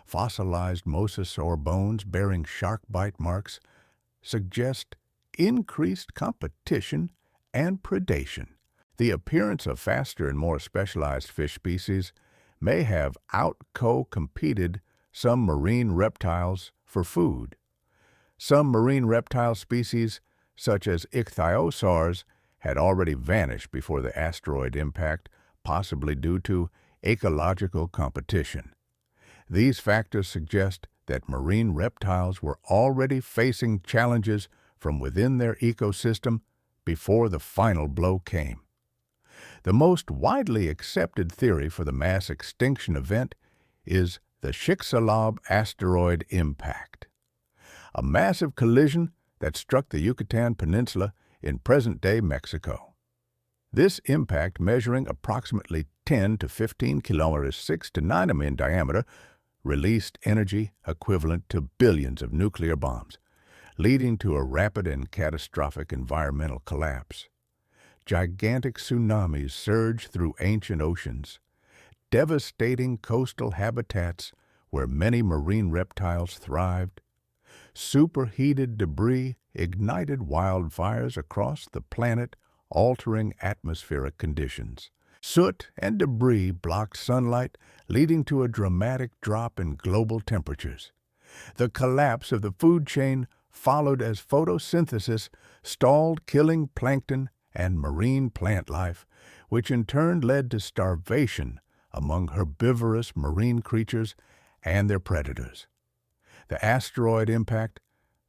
Fossilized mosasaur bones bearing shark bite marks suggest increased competition and predation. The appearance of faster and more specialized fish species may have out-competed some marine reptiles for food. Some marine reptile species, such as ichthyosaurs, had already vanished before the asteroid impact, possibly due to ecological competition. These factors suggest that marine reptiles were already facing challenges from within their ecosystem before the final blow came. The most widely accepted theory for the mass extinction event is the Chicxulub asteroid impact, a massive collision that struck the Yucatan Peninsula in present-day Mexico. This impact, measuring approximately 10 to 15 kilometers 6 to 9 m in diameter, released energy equivalent to billions of nuclear bombs, leading to a rapid and catastrophic environmental collapse. Gigantic tsunamis surged through ancient oceans, devastating coastal habitats where many marine reptiles thrived. Superheated debris ignited wildfires across the planet, altering atmospheric conditions. Soot and debris blocked sunlight, leading to a dramatic drop in global temperatures. The collapse of the food chain followed as photosynthesis stalled killing plankton and marine plant life, which in turn led to starvation among herbivorous marine creatures and their predators. The asteroid impact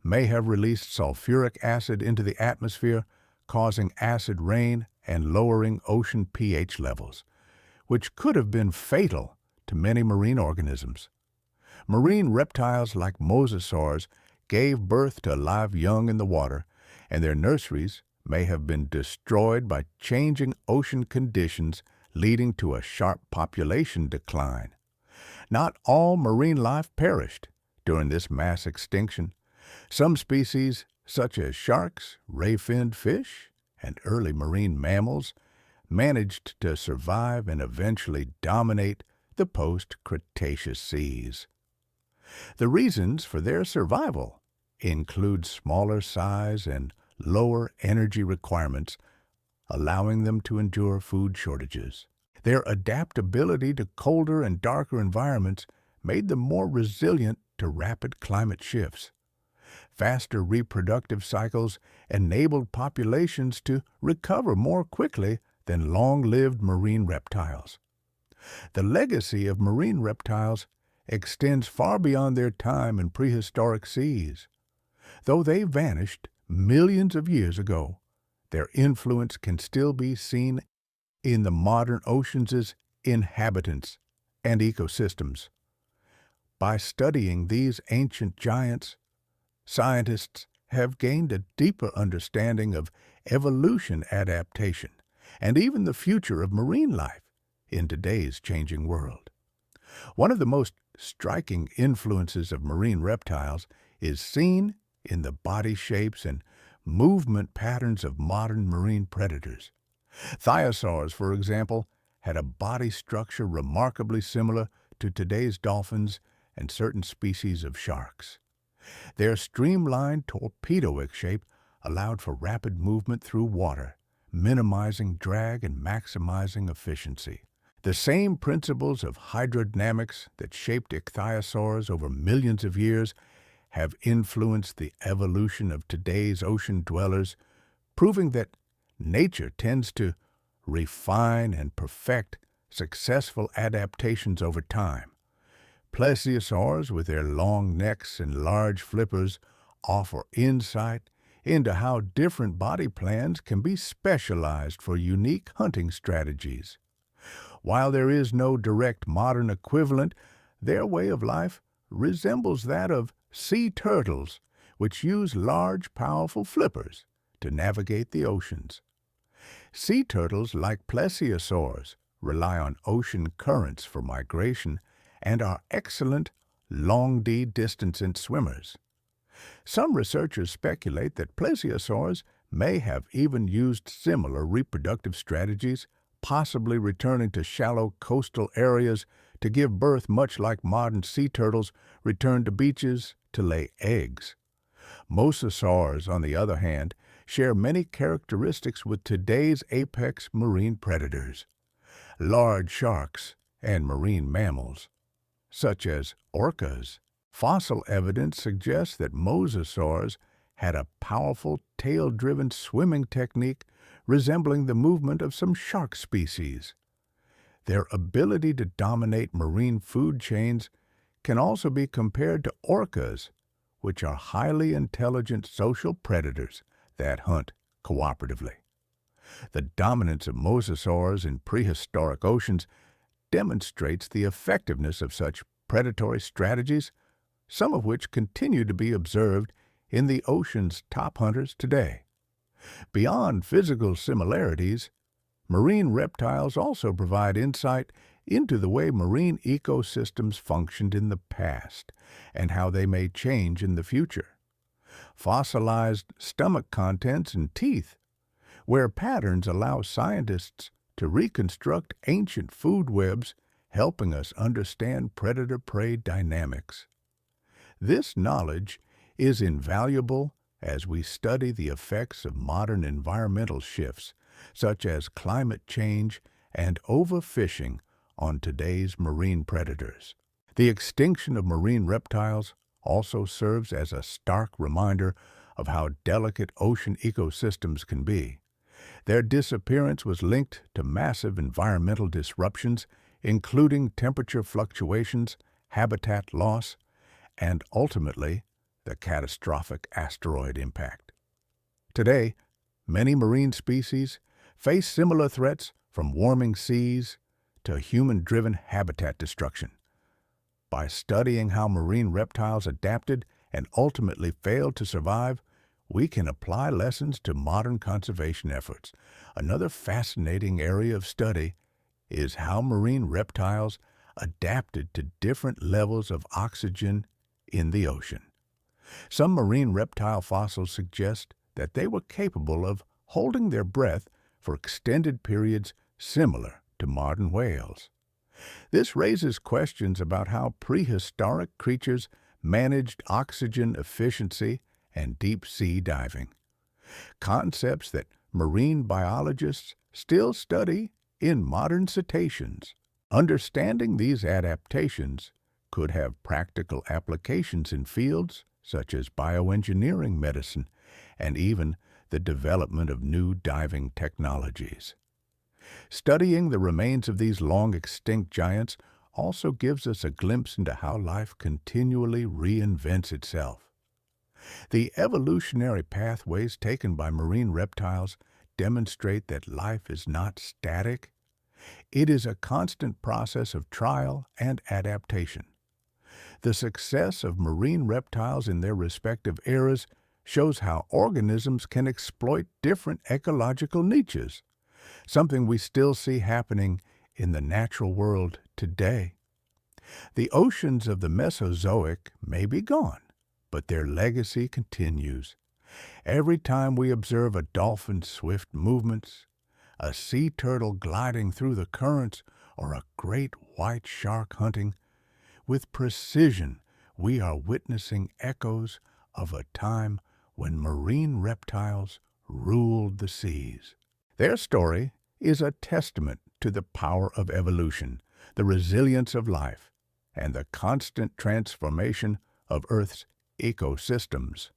may have released sulfuric acid into the atmosphere, causing acid rain and lowering ocean pH levels, which could have been fatal to many marine organisms. Marine reptiles like mosasaurs gave birth to live young in the water, and their nurseries may have been destroyed by changing ocean conditions, leading to a sharp population decline. Not all marine life perished during this mass extinction. Some species, such as sharks, ray-finned fish, and early marine mammals, managed to survive and eventually dominate the post-Cretaceous seas. The reasons for their survival include smaller size and lower energy requirements, allowing them to endure food shortages. Their adaptability to colder and darker environments made them more resilient to rapid climate shifts. Faster reproductive cycles enabled populations to recover more quickly than long-lived marine reptiles. The legacy of marine reptiles extends far beyond their time in prehistoric seas. Though they vanished millions of years ago, their influence can still be seen in the modern oceans' inhabitants and ecosystems. By studying these ancient giants, scientists have gained a deeper understanding of evolution adaptation and even the future of marine life in today's changing world. One of the most striking influences of marine reptiles is seen in the body shapes and movement patterns of modern marine predators. Thiosaurs, for example, had a body structure remarkably similar to today's dolphins and certain species of sharks. Their streamlined torpedoic shape allowed for rapid movement through water, minimizing drag and maximizing efficiency. The same principles of hydrodynamics that shaped ichthyosaurs over millions of years have influenced the evolution of today's ocean dwellers, proving that nature tends to refine and perfect successful adaptations over time. Plesiosaurs, with their long necks and large flippers, offer insight into how different body plans can be specialized for unique hunting strategies. While there is no direct modern equivalent, their way of life resembles that of sea turtles, which use large, powerful flippers to navigate the oceans. Sea turtles, like plesiosaurs, rely on ocean currents for migration and are excellent long-distance swimmers. Some researchers speculate that plesiosaurs may have even used similar reproductive strategies, possibly returning to shallow coastal areas to give birth, much like modern sea turtles return to beaches to lay eggs. Mosasaurs, on the other hand, share many characteristics with today's apex marine predators. Large sharks and marine mammals, such as orcas. Fossil evidence suggests that mosasaurs had a powerful tail-driven swimming technique resembling the movement of some shark species. Their ability to dominate marine food chains can also be compared to orcas, which are highly intelligent social predators that hunt cooperatively. The dominance of mosasaurs in prehistoric oceans demonstrates the effectiveness of such predatory strategies, some of which continue to be observed in the ocean's top hunters today. Beyond physical similarities, marine reptiles also provide insight into the way marine ecosystems functioned in the past and how they may change in the future. Fossilized stomach contents and teeth, where patterns allow scientists to reconstruct ancient food webs, helping us understand predator-prey dynamics. This knowledge is invaluable as we study the effects of modern environmental shifts, such as climate change and overfishing, on today's marine predators. The extinction of marine reptiles also serves as a stark reminder of how delicate ocean ecosystems can be. Their disappearance was linked to massive environmental disruptions, including temperature fluctuations, habitat loss, and ultimately, the catastrophic asteroid impact. Today, many marine species face similar threats from warming seas to human-driven habitat destruction. By studying how marine reptiles adapted and ultimately failed to survive, we can apply lessons to modern conservation efforts. Another fascinating area of study is how marine reptiles adapted to different levels of oxygen in the ocean. Some marine reptile fossils suggest that they were capable of holding their breath for extended periods similar to modern whales. This raises questions about how prehistoric creatures managed oxygen efficiency and deep-sea diving, concepts that marine biologists still study in modern cetaceans. Understanding these adaptations could have practical applications in fields such as bioengineering medicine and even the development of new diving technologies. Studying the remains of these long-extinct giants also gives us a glimpse into how life continually reinvents itself. The evolutionary pathways taken by marine reptiles demonstrate that life is not static. It is a constant process of trial and adaptation. The success of marine reptiles in their respective eras shows how organisms can exploit different ecological niches, something we still see happening in the natural world today. The oceans of the Mesozoic may be gone, but their legacy continues. Every time we observe a dolphin's swift movements, a sea turtle gliding through the currents, or a great white shark hunting, with precision we are witnessing echoes of a time when marine reptiles ruled the seas. Their story is a testament to the power of evolution, the resilience of life, and the constant transformation of Earth's ecosystems.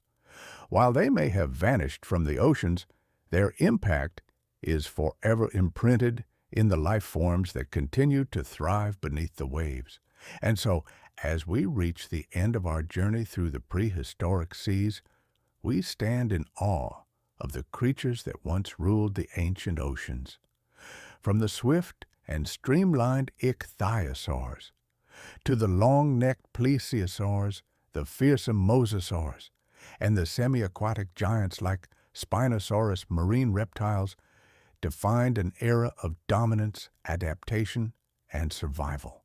While they may have vanished from the oceans, their impact is forever imprinted in the life forms that continue to thrive beneath the waves. And so, as we reach the end of our journey through the prehistoric seas, we stand in awe of the creatures that once ruled the ancient oceans. From the swift and streamlined ichthyosaurs to the long-necked plesiosaurs, the fearsome mosasaurs, and the semi-aquatic giants like Spinosaurus, marine reptiles defined an era of dominance, adaptation, and survival.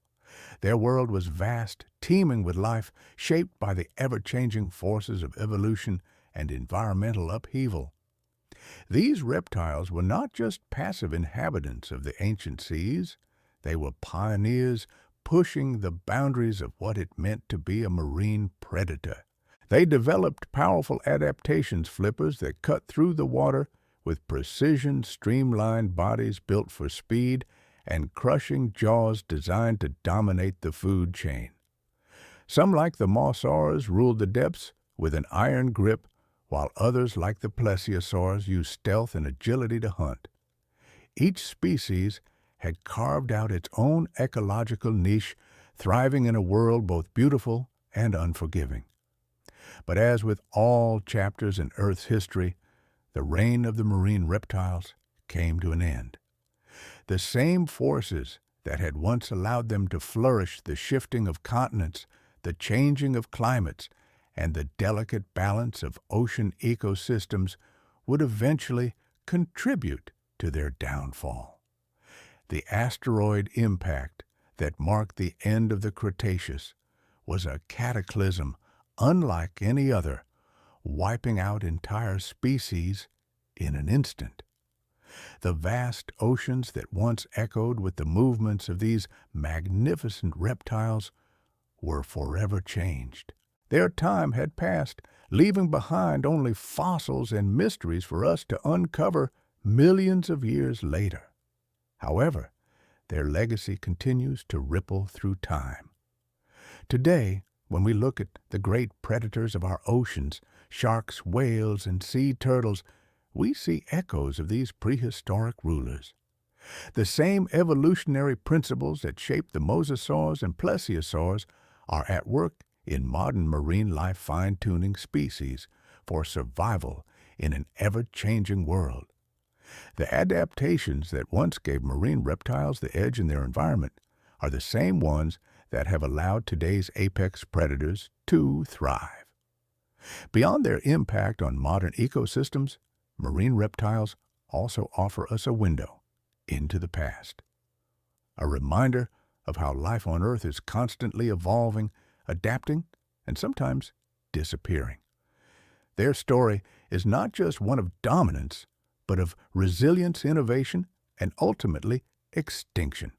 Their world was vast, teeming with life, shaped by the ever-changing forces of evolution and environmental upheaval. These reptiles were not just passive inhabitants of the ancient seas. They were pioneers pushing the boundaries of what it meant to be a marine predator. They developed powerful adaptation flippers that cut through the water with precision, streamlined bodies built for speed and crushing jaws designed to dominate the food chain. Some, like the mosaurs, ruled the depths with an iron grip, while others, like the plesiosaurs, used stealth and agility to hunt. Each species had carved out its own ecological niche, thriving in a world both beautiful and unforgiving. But as with all chapters in Earth's history, the reign of the marine reptiles came to an end. The same forces that had once allowed them to flourish, the shifting of continents, the changing of climates, and the delicate balance of ocean ecosystems, would eventually contribute to their downfall. The asteroid impact that marked the end of the Cretaceous was a cataclysm unlike any other, wiping out entire species in an instant. The vast oceans that once echoed with the movements of these magnificent reptiles were forever changed. Their time had passed, leaving behind only fossils and mysteries for us to uncover millions of years later. However, their legacy continues to ripple through time. Today, When we look at the great predators of our oceans, sharks, whales, and sea turtles, we see echoes of these prehistoric rulers. The same evolutionary principles that shaped the mosasaurs and plesiosaurs are at work in modern marine life fine-tuning species for survival in an ever-changing world. The adaptations that once gave marine reptiles the edge in their environment are the same ones that have allowed today's apex predators to thrive. Beyond their impact on modern ecosystems, marine reptiles also offer us a window into the past. A reminder of how life on Earth is constantly evolving, adapting, and sometimes disappearing. Their story is not just one of dominance, but of resilience, innovation, and ultimately extinction.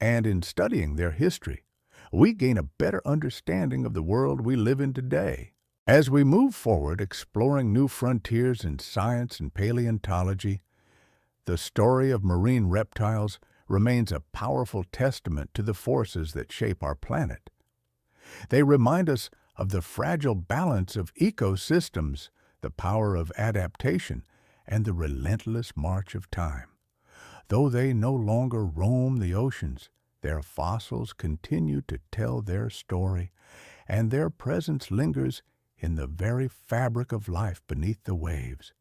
And in studying their history, we gain a better understanding of the world we live in today. As we move forward exploring new frontiers in science and paleontology, the story of marine reptiles remains a powerful testament to the forces that shape our planet. They remind us of the fragile balance of ecosystems, the power of adaptation, and the relentless march of time. Though they no longer roam the oceans, their fossils continue to tell their story, and their presence lingers in the very fabric of life beneath the waves.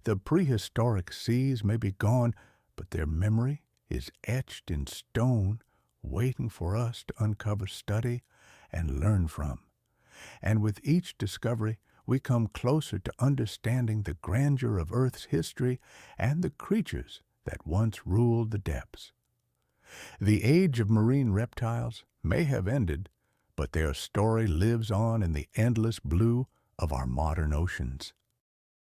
The prehistoric seas may be gone, but their memory is etched in stone, waiting for us to uncover, study, and learn from. And with each discovery, we come closer to understanding the grandeur of Earth's history and the creatures that once ruled the depths. The age of marine reptiles may have ended, but their story lives on in the endless blue of our modern oceans.